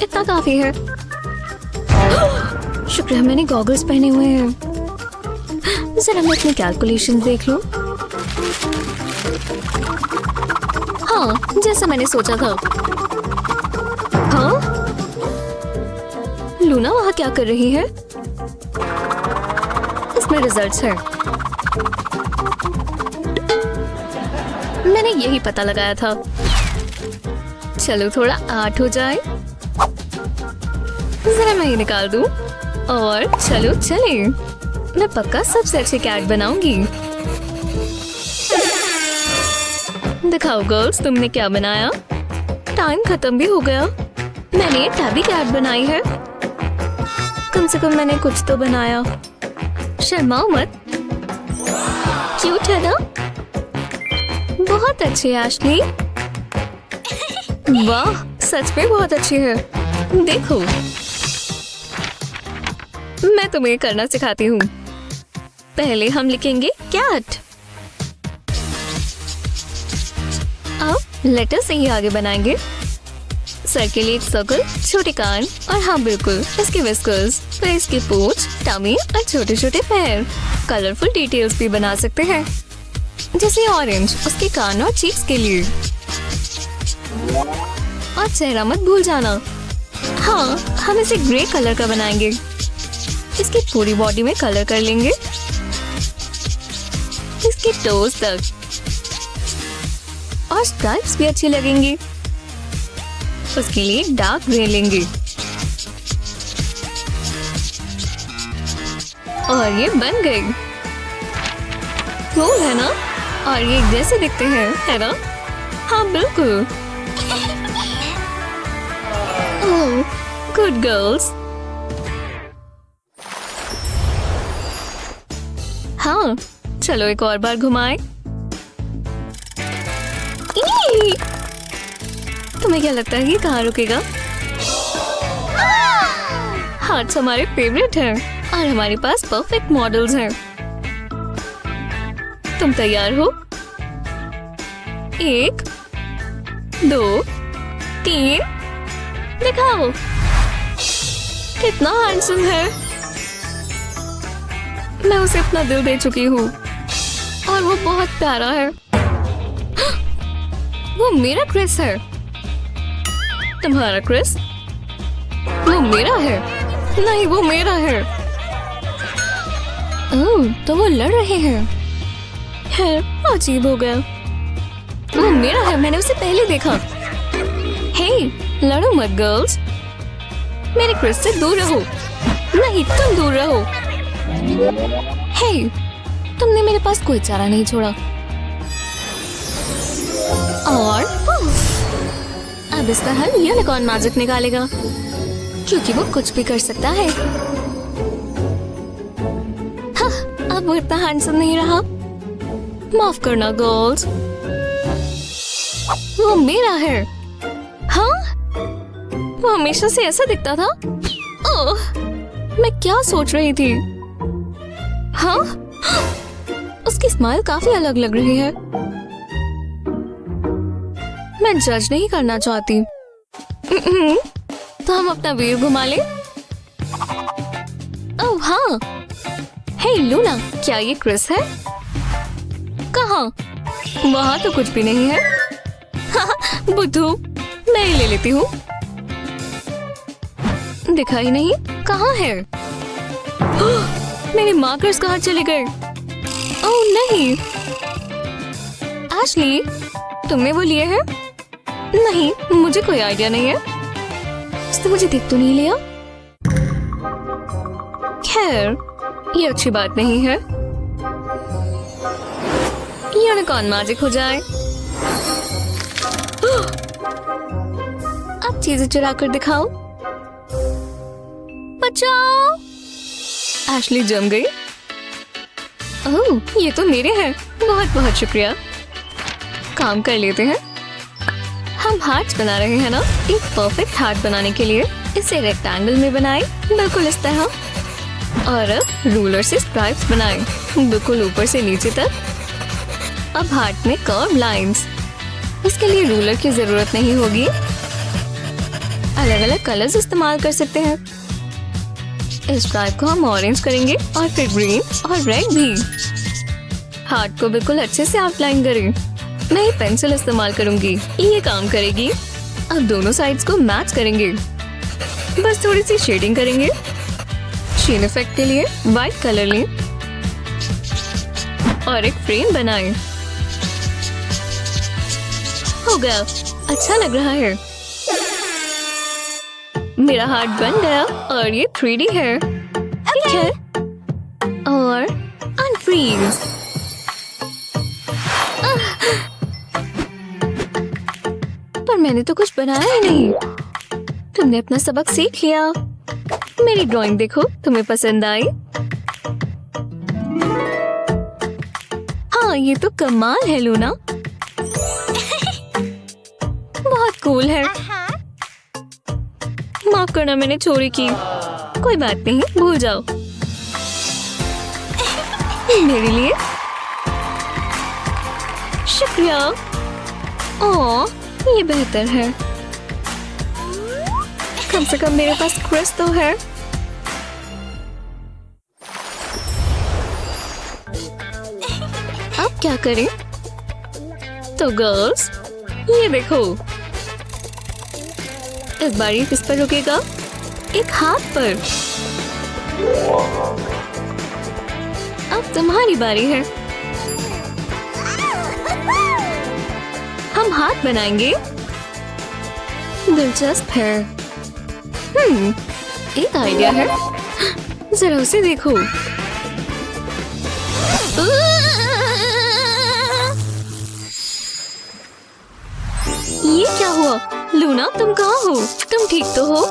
इतना काफी है। शुक्र है मैंने गॉगल्स पहने हुए हैं। जरा मैं अपनी कैलकुलेशंस देख लूं। हाँ, जैसा मैंने सोचा था। हाँ, लूना वहाँ क्या कर रही है? इसमें रिजल्ट्स है। मैंने यही पता लगाया था। चलो थोड़ा आर्ट हो जाए। जरा मैं ये निकाल दूं और चलो चले। मैं पक्का सबसे अच्छी कैट बनाऊंगी। दिखाओ गर्ल्स, तुमने क्या बनाया? टाइम खत्म भी हो गया। मैंने ये टैबी कैट बनाई है। कम से कम मैंने कुछ तो बनाया। शर्माओ मत। क्यूट है ना? बहुत अच्छी है एशली। वाह, सच में बहुत अच्छी है। देखो, मैं तुम्हें करना सिखाती हूँ। पहले हम लिखेंगे कैट। अब लेटर से ही आगे बनाएंगे। सर के लिए एक सर्कल, छोटे कान और हाँ बिल्कुल इसके विस्कर्स, फिर इसकी पूंछ, टमी और छोटे छोटे पैर। कलरफुल डिटेल्स भी बना सकते हैं, जैसे ऑरेंज उसके कान और चीक्स के लिए। और चेहरा मत भूल जाना। हाँ, हम इसे ग्रे कलर का बनाएंगे। इसकी पूरी बॉडी में कलर कर लेंगे, इसके टोज तक। और स्ट्राइप्स भी अच्छी लगेंगी। उसके लिए डार्क ग्रे लेंगे और ये बन गई। कूल है ना? और ये एक जैसे दिखते हैं, है ना? हाँ बिल्कुल। ओह, गुड गर्ल्स। हाँ, चलो एक और बार घुमाएं। तुम्हें क्या लगता है ये कहाँ रुकेगा? हार्ट्स हमारे फेवरेट हैं और हमारे पास परफेक्ट मॉडल्स हैं। तुम तैयार हो? 1, 2, 3, दिखाओ। कितना हैंडसम है। मैं उसे अपना दिल दे चुकी हूँ और वो बहुत प्यारा है। वो मेरा क्रिस है। तुम्हारा क्रिस? वो मेरा है। नहीं, वो मेरा है। ओह, तो वो लड़ रहे हैं। है, अजीब हो गया। वो मेरा है, मैंने उसे पहले देखा। हे, लड़ो मत गर्ल्स। मेरे क्रिस से दूर रहो। नहीं, तुम दूर रहो। हे, तुमने मेरे पास कोई चारा नहीं छोड़ा। और अब इसका हल यूनिकॉर्न मैजिक निकालेगा, क्योंकि वो कुछ भी कर सकता है। हाँ, अब वो इतना हैंडसम नहीं रहा। माफ करना गर्ल्स, वो मेरा है। हाँ, वो हमेशा से ऐसा दिखता था। ओह, मैं क्या सोच रही थी? हाँ, उसकी स्माइल काफी अलग लग रही है। मैं जज नहीं करना चाहती। तो हम अपना व्यूअर घुमा ले। ओह हाँ, हे लूना, क्या ये क्रिस है? कहाँ? वहाँ तो कुछ भी नहीं है। बुद्धू, मैं ही ले लेती हूँ। दिखाई नहीं, कहाँ है? मेरे मार्कर्स कहाँ चले गए? ओह नहीं, एशली, तुमने वो लिए हैं? नहीं, मुझे कोई आइडिया नहीं है। उसने मुझे देख तो नहीं लिया। खैर, ये अच्छी बात नहीं है। यूनिकॉर्न मैजिक हो जाए। अब चीजें चुरा कर दिखाओ। बचाओ! एशली जम गई। ओह, ये तो मेरे हैं। बहुत बहुत शुक्रिया। काम कर लेते हैं। हम हार्ट बना रहे हैं ना? एक परफेक्ट हार्ट बनाने के लिए इसे रेक्टेंगल में बनाएं, बिल्कुल इस तरह। और अब रूलर से स्ट्राइप्स बनाएं, बिल्कुल ऊपर से नीचे तक। अब हार्ट में कर्व लाइंस। इसके लिए रूलर की जरूरत नहीं होगी। अलग अलग कलर्स इस्तेमाल कर सकते हैं। इस स्ट्राइप को हम ऑरेंज करेंगे और फिर ग्रीन और रेड भी। हार्ट को बिल्कुल अच्छे से आउटलाइन करें। मैं ये पेंसिल इस्तेमाल करूंगी, ये काम करेगी। अब दोनों साइड्स को मैच करेंगे। बस थोड़ी सी शेडिंग करेंगे। शीन इफेक्ट के लिए व्हाइट कलर लें और एक फ्रेम बनाएं। हो गया, अच्छा लग रहा है। मेरा हार्ट बन गया और ये 3D है। ठीक है, और अनफ्रीज। पर मैंने तो कुछ बनाया ही नहीं। तुमने अपना सबक सीख लिया। मेरी ड्राइंग देखो, तुम्हें पसंद आई? हाँ, ये तो कमाल है लूना। बहुत कूल है। माफ करना, मैंने चोरी की। कोई बात नहीं, भूल जाओ। मेरे लिए शुक्रिया। ओह, ये बेहतर है। कम से कम मेरे पास क्रिस तो है। अब क्या करें? तो गर्ल्स, ये देखो। इस बार ये किस पर रुकेगा? एक हाथ पर। अब तुम्हारी बारी है। हम हाथ बनाएंगे। दिलचस्प है। एक आइडिया है। जरा उसे देखो। ये क्या हुआ? लूना, तुम कहाँ हो? तुम ठीक तो हो?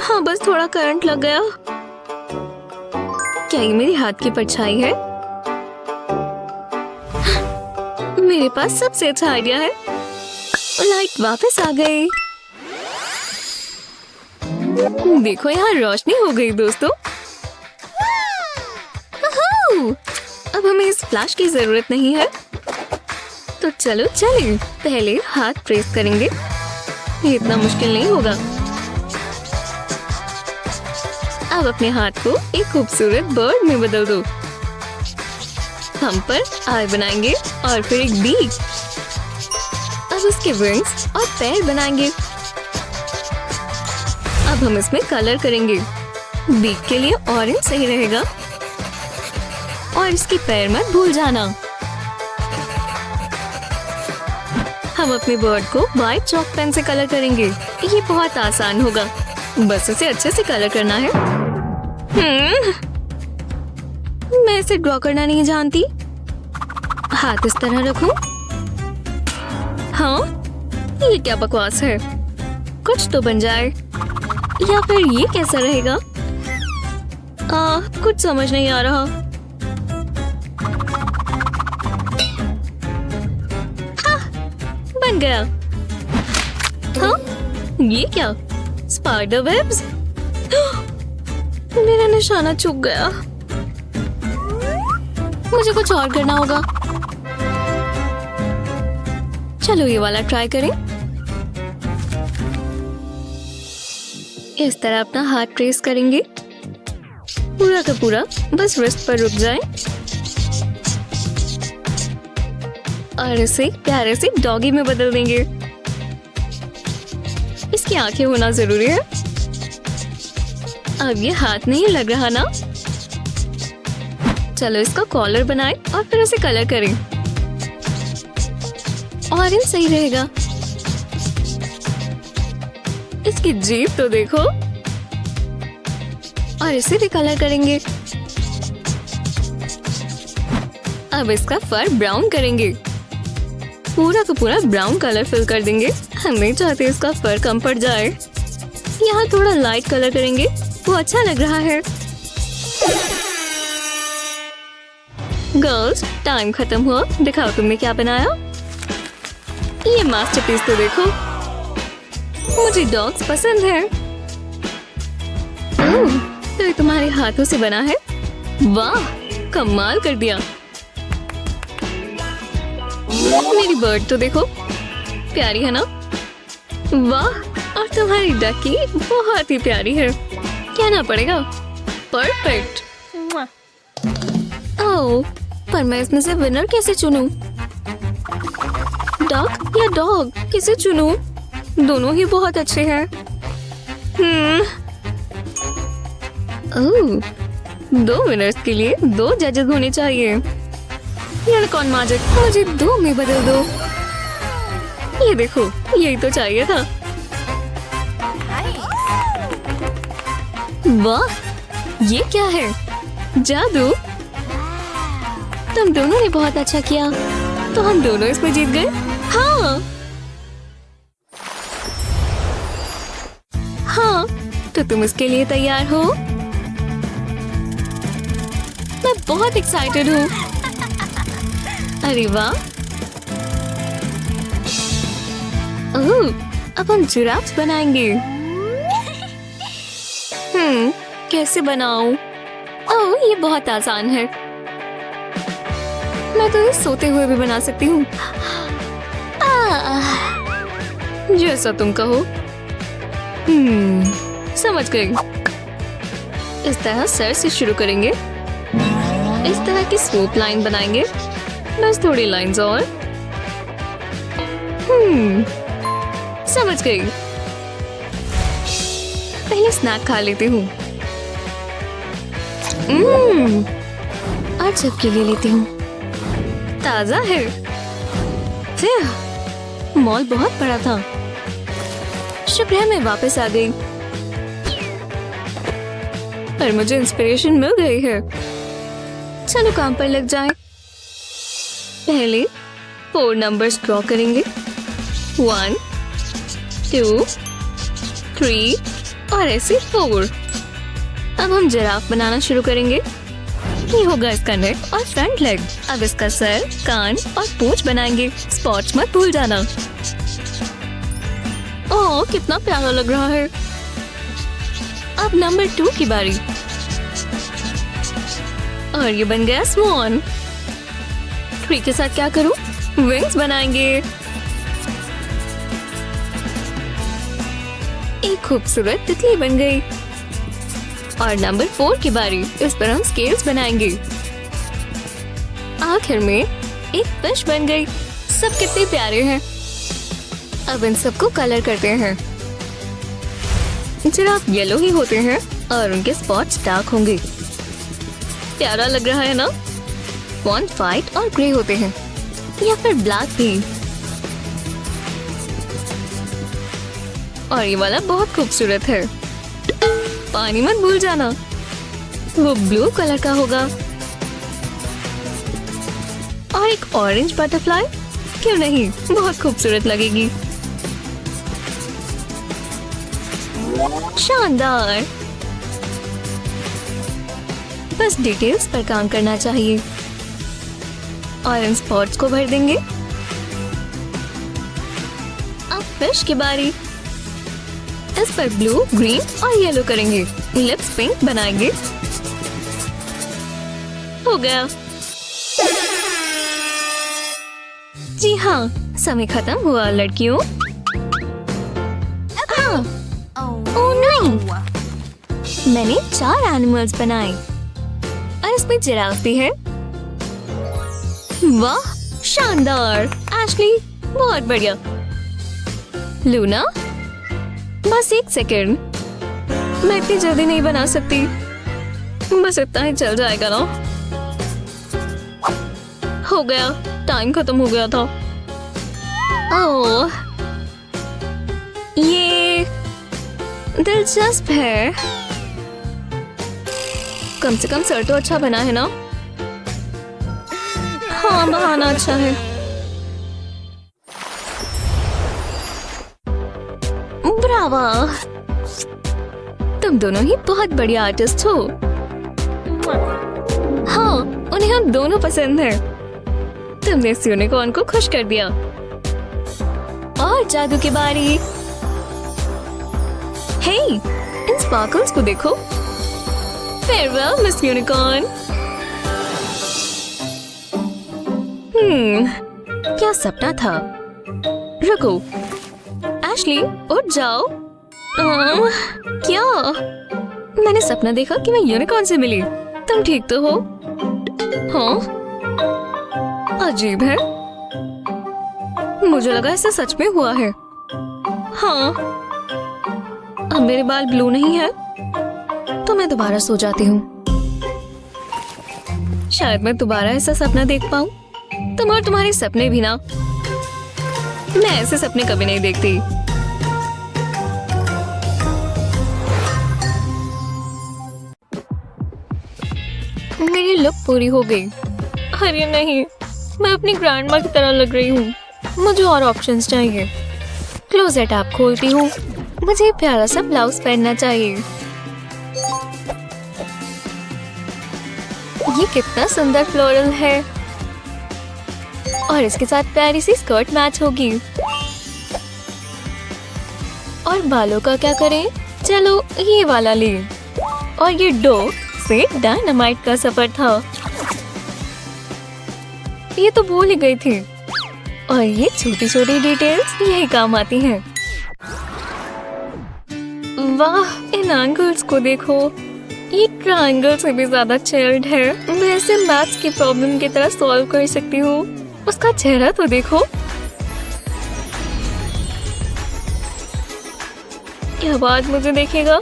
हाँ, बस थोड़ा करंट लग गया। क्या ये मेरे हाथ की परछाई है? मेरे पास सबसे अच्छा आइडिया है। लाइट वापस आ गई। देखो, यहाँ रोशनी हो गई दोस्तों। अब हमें इस फ्लैश की जरूरत नहीं है। तो चलो चलें। पहले हाथ प्रेस करेंगे। ये इतना मुश्किल नहीं होगा। अब अपने हाथ को एक खूबसूरत बर्ड में बदल दो। हम पर आई बनाएंगे और फिर एक बीक। अब उसके विंग्स और पैर बनाएंगे। अब हम इसमें कलर करेंगे। बीक के लिए ऑरेंज सही रहेगा और इसके पैर मत भूल जाना। हम अपने बर्ड को व्हाइट चॉक पेन से कलर करेंगे। ये बहुत आसान होगा, बस उसे अच्छे से कलर करना है। मैं इसे ड्रॉ करना नहीं जानती। हाथ इस तरह रखूं? हाँ, ये क्या बकवास है? कुछ तो बन जाए। या फिर ये कैसा रहेगा? कुछ समझ नहीं आ रहा। हाँ, बन गया। हाँ, ये क्या? Spider webs? मेरा निशाना चूक गया। मुझे कुछ और करना होगा। चलो ये वाला ट्राई करें। इस तरह अपना हाथ ट्रेस करेंगे, पूरा का पूरा, बस रिस्ट पर रुक जाए और इसे प्यारे से डॉगी में बदल देंगे। इसकी आंखें होना जरूरी है। अब ये हाथ नहीं लग रहा ना? चलो इसका कॉलर बनाएं और फिर उसे कलर करें। ऑरेंज सही रहेगा। इसकी जीभ तो देखो। और इसे भी कलर करेंगे। अब इसका फर ब्राउन करेंगे, पूरा का पूरा ब्राउन कलर फिल कर देंगे। हम नहीं चाहते इसका फर कम पड़ जाए। यहाँ थोड़ा लाइट कलर करेंगे, वो अच्छा लग रहा है। गर्ल्स, टाइम खत्म हुआ। दिखाओ तुमने क्या बनाया। ये मास्टरपीस तो देखो। मुझे डॉग्स पसंद है। तो ये तुम्हारे हाथों से बना है? वाह, कमाल कर दिया। मेरी बर्ड तो देखो, प्यारी है ना? वाह, और तुम्हारी डकी बहुत ही प्यारी है। कहना पड़ेगा, परफेक्ट। ओह, पर मैं इसमें से विनर कैसे चुनूं? डक या डॉग, किसे चुनूं? दोनों ही बहुत अच्छे हैं। ओह, 2 विनर्स के लिए 2 जजेस होने चाहिए। यूनिकॉर्न मैजिक, मुझे 2 में बदल दो। ये देखो, यही तो चाहिए था। वाह, ये क्या है? जादू। तुम दोनों ने बहुत अच्छा किया। तो हम दोनों इसमें जीत गए। हाँ, तो तुम इसके लिए तैयार हो? मैं बहुत एक्साइटेड हूँ। अरे वाह। ओह, अब हम जिराफ बनाएंगे। कैसे बनाऊं? ओह, ये बहुत आसान है। मैं तो ये सोते हुए भी बना सकती हूँ। जैसा तुम कहो। समझ गई। इस तरह सर से शुरू करेंगे। इस तरह की स्लोप लाइन बनाएंगे। बस थोड़ी लाइंस और। समझ गई। पहले स्नैक खा लेती हूँ। और सबके लिए लेती हूँ। ताजा है। मॉल बहुत बड़ा था। शुक्र है मैं वापस आ गई। पर मुझे इंस्पिरेशन मिल गई है। चलो काम पर लग जाएं। पहले 4 नंबर्स ड्रॉ करेंगे। 1, 2, 3 और ऐसे 4। अब हम जिराफ बनाना शुरू करेंगे। ये होगा इसका नेक और फ्रंट लेग। अब इसका सर, कान और पूंछ बनाएंगे। स्पॉट्स मत भूल जाना। ओह, कितना प्यारा लग रहा है। अब नंबर 2 की बारी। और ये बन गया स्वान। 3 के साथ क्या करूं? विंग्स बनाएंगे। एक खूबसूरत तितली बन गई। और नंबर 4 की बारी। इस पर हम स्केल्स बनाएंगे। आखिर में एक फिश बन गई। सब कितने प्यारे हैं। अब इन सबको कलर करते हैं। जिराफ येलो ही होते हैं और उनके स्पॉट्स डार्क होंगे। प्यारा लग रहा है ना? फॉन्ट व्हाइट और ग्रे होते हैं या फिर ब्लैक भी। और ये वाला बहुत खूबसूरत है। पानी मत भूल जाना, वो ब्लू कलर का होगा। और एक ऑरेंज बटरफ्लाई, क्यों नहीं, बहुत खूबसूरत लगेगी। शानदार। बस डिटेल्स पर काम करना चाहिए। ऑरेंज स्पॉट्स को भर देंगे। अब फिश की बारी। इस पर ब्लू, ग्रीन और येलो करेंगे। लिप्स पिंक बनाएंगे। हो गया। जी हाँ, समय खत्म हुआ लड़कियों। हाँ। ओह नहीं, मैंने 4 एनिमल्स बनाए और इसमें जिराफ भी है। वाह, शानदार। एशली, बहुत बढ़िया। लूना, बस 1 सेकेंड, मैं इतनी जल्दी नहीं बना सकती। बस इतना ही चल जाएगा ना। हो गया, टाइम खत्म हो गया था। ओह, ये दिलचस्प है। कम से कम सर तो अच्छा बना है ना। हाँ, बहाना अच्छा है। ब्रावा, तुम दोनों ही बहुत बढ़िया आर्टिस्ट हो। हाँ, उन्हें हम दोनों पसंद हैं। तुमने इस यूनिकॉर्न को खुश कर दिया। और जादू की बारी। हे, इन स्पार्कल्स को देखो। Farewell miss unicorn. क्या सपना था। रुको, एशली उठ जाओ। क्या? मैंने सपना देखा कि मैं यूनिकॉर्न से मिली। तुम ठीक तो हो? हाँ, अजीब है। मुझे लगा ऐसा सच में हुआ है। हाँ, अब मेरे बाल ब्लू नहीं है तो मैं दोबारा सो जाती हूँ। शायद मैं दोबारा ऐसा सपना देख पाऊँ। तुम और तुम्हारे सपने भी ना। मैं ऐसे सपने कभी नहीं देखती। मेरी लुक पूरी हो गई। अरे नहीं, मैं अपनी ग्रैंडमा की तरह लग रही हूँ। मुझे और ऑप्शंस चाहिए। क्लोजेट ऐप खोलती हूँ। मुझे प्यारा सा ब्लाउज पहनना चाहिए। ये कितना सुंदर फ्लोरल है और इसके साथ प्यारी सी स्कर्ट मैच होगी। और बालों का क्या करें? चलो ये वाला ले। और ये डो से डायनामाइट का सफर था। ये तो भूल ही गई थी। और ये छोटी छोटी डिटेल्स यही काम आती हैं। वाह, इन एंगल्स को देखो। ये ट्रायंगल से भी ज्यादा चिल्ड है। मैं इसे मैथ्स की प्रॉब्लम की तरह सॉल्व कर सकती हूँ। उसका चेहरा तो देखो। क्या बात, मुझे देखेगा?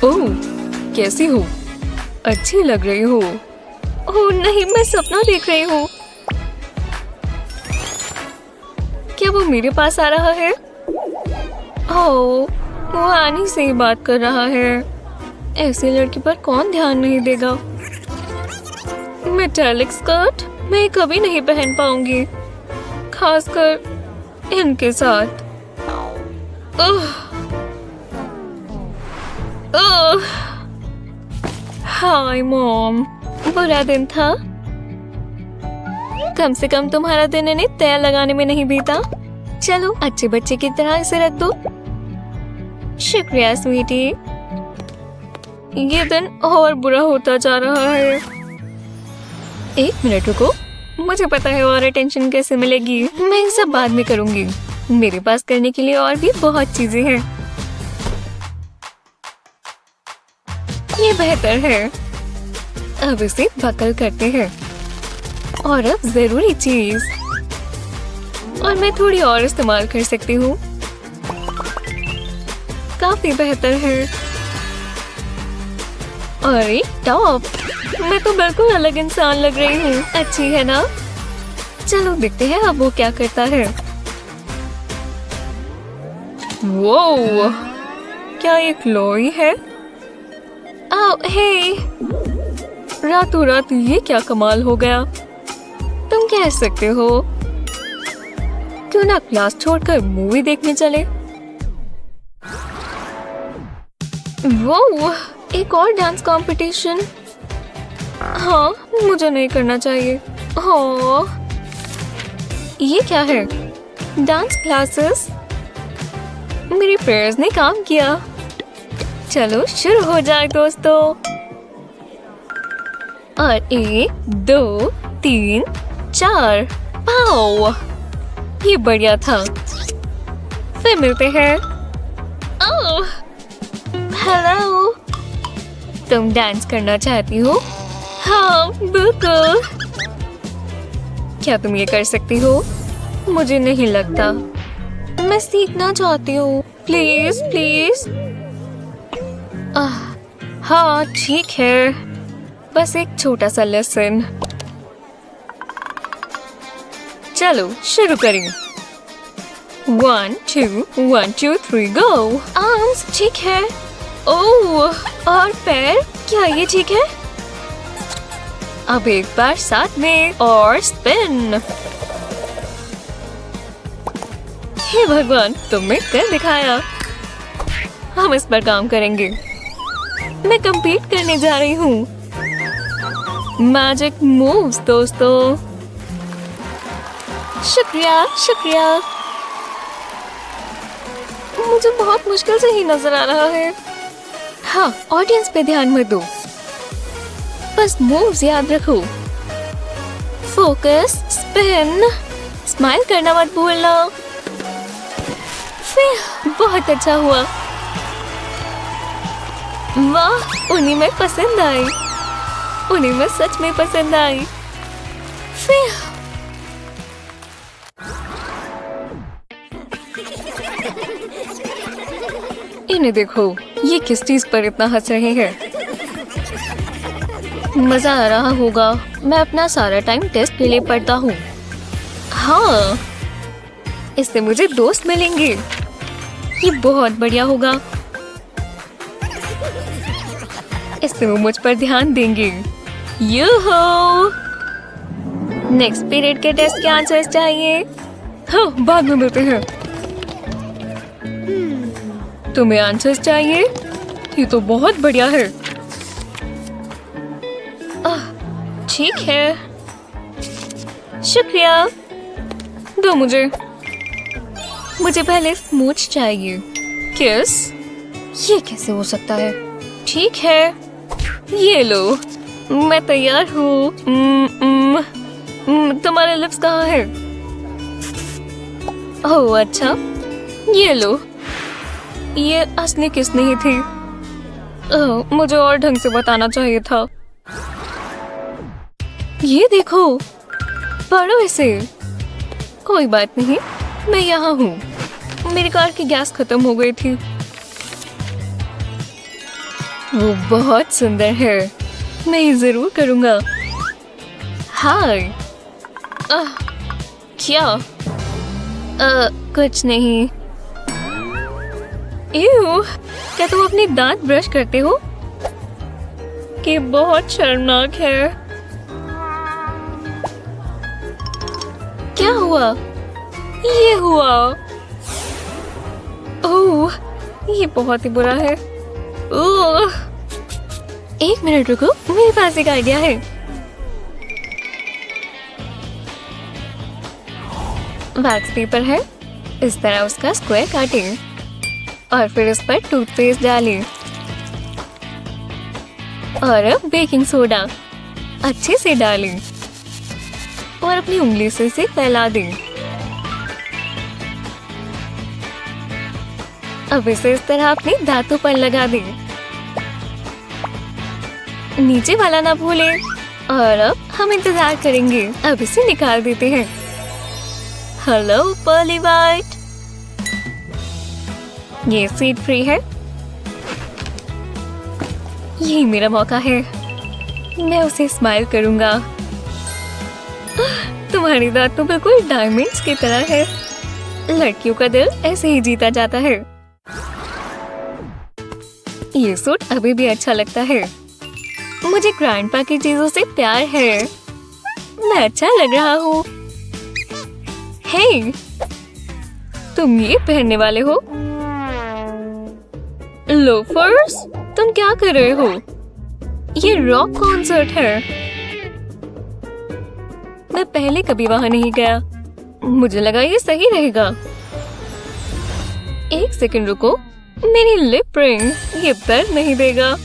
ओह, कैसी हो? अच्छी लग रही हो। ओह नहीं, मैं सपना देख रही हूँ। क्या वो मेरे पास आ रहा है? ओह, वो आनी से ही बात कर रहा है। ऐसी लड़की पर कौन ध्यान नहीं देगा। मेटालिक स्कर्ट मैं कभी नहीं पहन पाऊंगी, खासकर इनके साथ। हाय मॉम, बुरा दिन था। कम से कम तुम्हारा दिन इन्हें तेल लगाने में नहीं बीता। चलो अच्छे बच्चे की तरह इसे रख दो। शुक्रिया स्वीटी। ये दिन और बुरा होता जा रहा है। 1 मिनट रुको, मुझे पता है और अटेंशन कैसे मिलेगी। मैं ये सब बाद में करूंगी। मेरे पास करने के लिए और भी बहुत चीजें हैं। ये बेहतर है। अब इसे बकल करते हैं। और अब जरूरी चीज, और मैं थोड़ी और इस्तेमाल कर सकती हूँ। काफी बेहतर है। और एक टॉप, मैं तो बिल्कुल अलग इंसान लग रही हूँ। अच्छी है ना? चलो देखते हैं अब वो क्या करता है। वो क्या ये क्लोई है? ओह हे, रातों रात ये क्या कमाल हो गया। तुम कह सकते हो। क्यों ना क्लास छोड़कर मूवी देखने चले। वो एक और डांस कंपटीशन। हाँ, मुझे नहीं करना चाहिए। हाँ, ये क्या है? Dance classes. मेरी प्रेयर्स ने काम किया। चलो शुरू हो जाए दोस्तों। और 1 2 3 4। आओ, ये बढ़िया था। फिर मिलते हैं। ओह, हेलो। तुम डांस करना चाहती हो? हाँ, बिल्कुल। क्या तुम ये कर सकती हो? मुझे नहीं लगता। मैं सीखना चाहती हूँ। Please please. हाँ ठीक है, बस एक छोटा सा लेसन। चलो शुरू करें। 1 2 1 2 3 गो। आर्म्स ठीक है। ओह, और पैर, क्या ये ठीक है? अब एक बार साथ में और स्पिन। हे भगवान, तुमने कर दिखाया। हम इस पर काम करेंगे। मैं compete करने जा रही हूँ। मैजिक मूव्स दोस्तों। शुक्रिया शुक्रिया। मुझे बहुत मुश्किल से ही नजर आ रहा है। हाँ, ऑडियंस पे ध्यान मत दो, बस मूव्स याद रखो। फोकस, स्पिन, स्माइल करना मत भूलना। फिर बहुत अच्छा हुआ। वाह, उन्हें मैं पसंद आई। उन्हें मैं सच में पसंद आई। फिर इन्हें देखो, ये किस चीज पर इतना हंस रहे हैं। मजा आ रहा होगा। मैं अपना सारा टाइम टेस्ट के लिए पढ़ता हूँ। हाँ, इससे मुझे दोस्त मिलेंगे। ये बहुत बढ़िया होगा। इससे वो मुझ पर ध्यान देंगे। यूहो! नेक्स्ट पीरियड के टेस्ट के आंसर्स चाहिए। हाँ, बाद में मिलते हैं। तुम्हें आंसर्स चाहिए? ये तो बहुत बढ़िया है। ठीक है, शुक्रिया। दो मुझे पहले स्मूच चाहिए। किस? ये कैसे हो सकता है? ठीक है, ये लो। मैं तैयार हूँ। तुम्हारे लिप्स कहाँ है? ओह अच्छा, ये लो। ये असली किस नहीं थी। मुझे और ढंग से बताना चाहिए था। ये देखो, पढ़ो इसे। कोई बात नहीं, मैं यहाँ हूँ। मेरी कार की गैस खत्म हो गई थी। वो बहुत सुंदर है। मैं ये जरूर करूँगा। हाय। क्या? कुछ नहीं। एव, क्या तुम अपने दांत ब्रश करते हो? कि बहुत शर्मनाक है। क्या हुआ? ये हुआ। ओह, ये बहुत ही बुरा है। ओह, एक मिनट रुको, मेरे पास एक आइडिया है। वैक्स पेपर है, इस तरह उसका स्क्वायर काटें और फिर उस पर टूथपेस्ट डालें और अब बेकिंग सोडा अच्छे से डालें और अपनी उंगली से इसे फैला दें। अब इसे इस तरह अपने दांतों पर लगा दें। नीचे वाला ना भूलें। और अब हम इंतजार करेंगे। अब इसे निकाल देते हैं। Hello pearly white. ये सीड फ्री है। यही मेरा मौका है। मैं उसे स्माइल करूंगा। तुम्हारी दांत तो बिल्कुल डायमंड्स की तरह है। लड़कियों का दिल ऐसे ही जीता जाता है। ये सूट अभी भी अच्छा लगता है। मुझे ग्रैंडपा की चीजों से प्यार है। मैं अच्छा लग रहा हूँ। हे, तुम ये पहनने वाले हो? लोफर्स? तुम क्या कर रहे हो? ये रॉक कॉन्सर्ट है। मैं पहले कभी वहां नहीं गया। मुझे लगा ये सही रहेगा। एक सेकंड रुको, मेरी लिप रिंग ये दर्द नहीं देगा।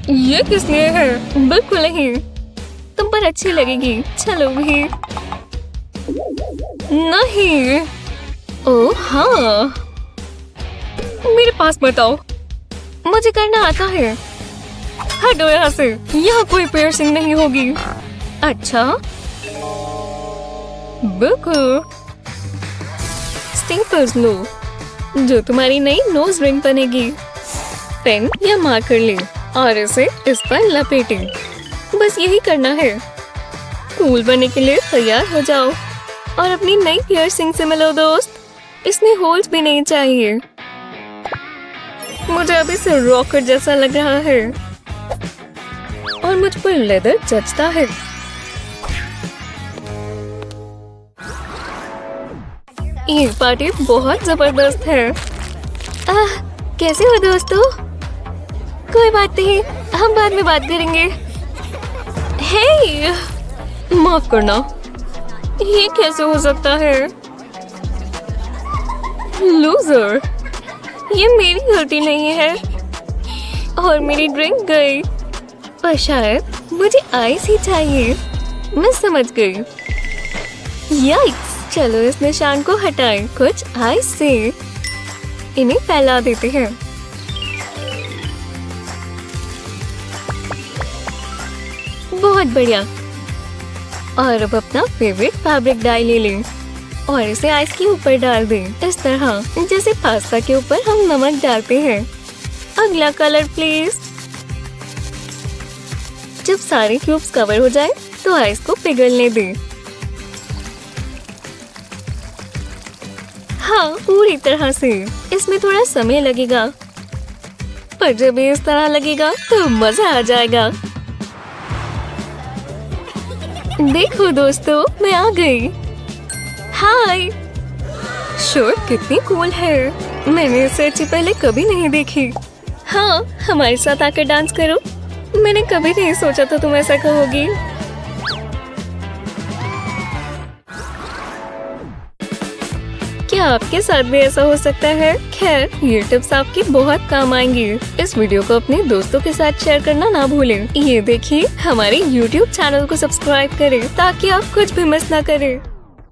ये किस लिए है? बिल्कुल नहीं। तुम पर अच्छी लगेगी। चलो भी। नहीं। ओह हाँ, मेरे पास मत आओ। मुझे करना आता है। हटो यहाँ से। यहाँ कोई पियर्सिंग नहीं होगी। अच्छा, बिल्कुल। स्टेपल्स लो, जो तुम्हारी नई नोज रिंग बनेगी। पेन या मार्कर ले और इसे इस पर लपेटें। बस यही करना है। कूल बनने के लिए तैयार हो जाओ और अपनी नई पियर्सिंग से मिलो दोस्त। इसमें होल्स भी नहीं चाहिए। मुझे अभी से रॉकेट जैसा लग रहा है और मुझ पर लेदर जचता है। ये पार्टी बहुत जबरदस्त है। कैसे हो दोस्तों? कोई बात नहीं, हम बाद में बात करेंगे। हे, माफ करना, ये कैसे हो सकता है? लूजर, ये मेरी गलती नहीं है और मेरी ड्रिंक गई। पर शायद मुझे आइस ही चाहिए। मैं समझ गई। याइक्स, चलो इस निशान को हटाएं कुछ आइस से। इन्हें फैला देते हैं। बहुत बढ़िया। और अब अपना फेवरेट फैब्रिक डाई ले लें और इसे आइस के ऊपर डाल दें, इस तरह जैसे पास्ता के ऊपर हम नमक डालते हैं। अगला कलर प्लीज। जब सारे क्यूब्स कवर हो जाएं, तो आइस को पिघलने दें। हाँ, पूरी तरह से। इसमें थोड़ा समय लगेगा, पर जब ये इस तरह लगेगा तो मजा आ जाएगा। देखो दोस्तों, मैं आ गई। हाय। शर्ट कितनी कूल है। मैंने इससे अच्छी पहले कभी नहीं देखी। हाँ, हमारे साथ आकर डांस करो। मैंने कभी नहीं सोचा था तुम ऐसा कहोगी। क्या आपके साथ भी ऐसा हो सकता है? खैर, ये टिप्स आपके बहुत काम आएंगी। इस वीडियो को अपने दोस्तों के साथ शेयर करना ना भूलें। ये देखिए, हमारे YouTube चैनल को सब्सक्राइब करें ताकि आप कुछ भी मिस ना करें।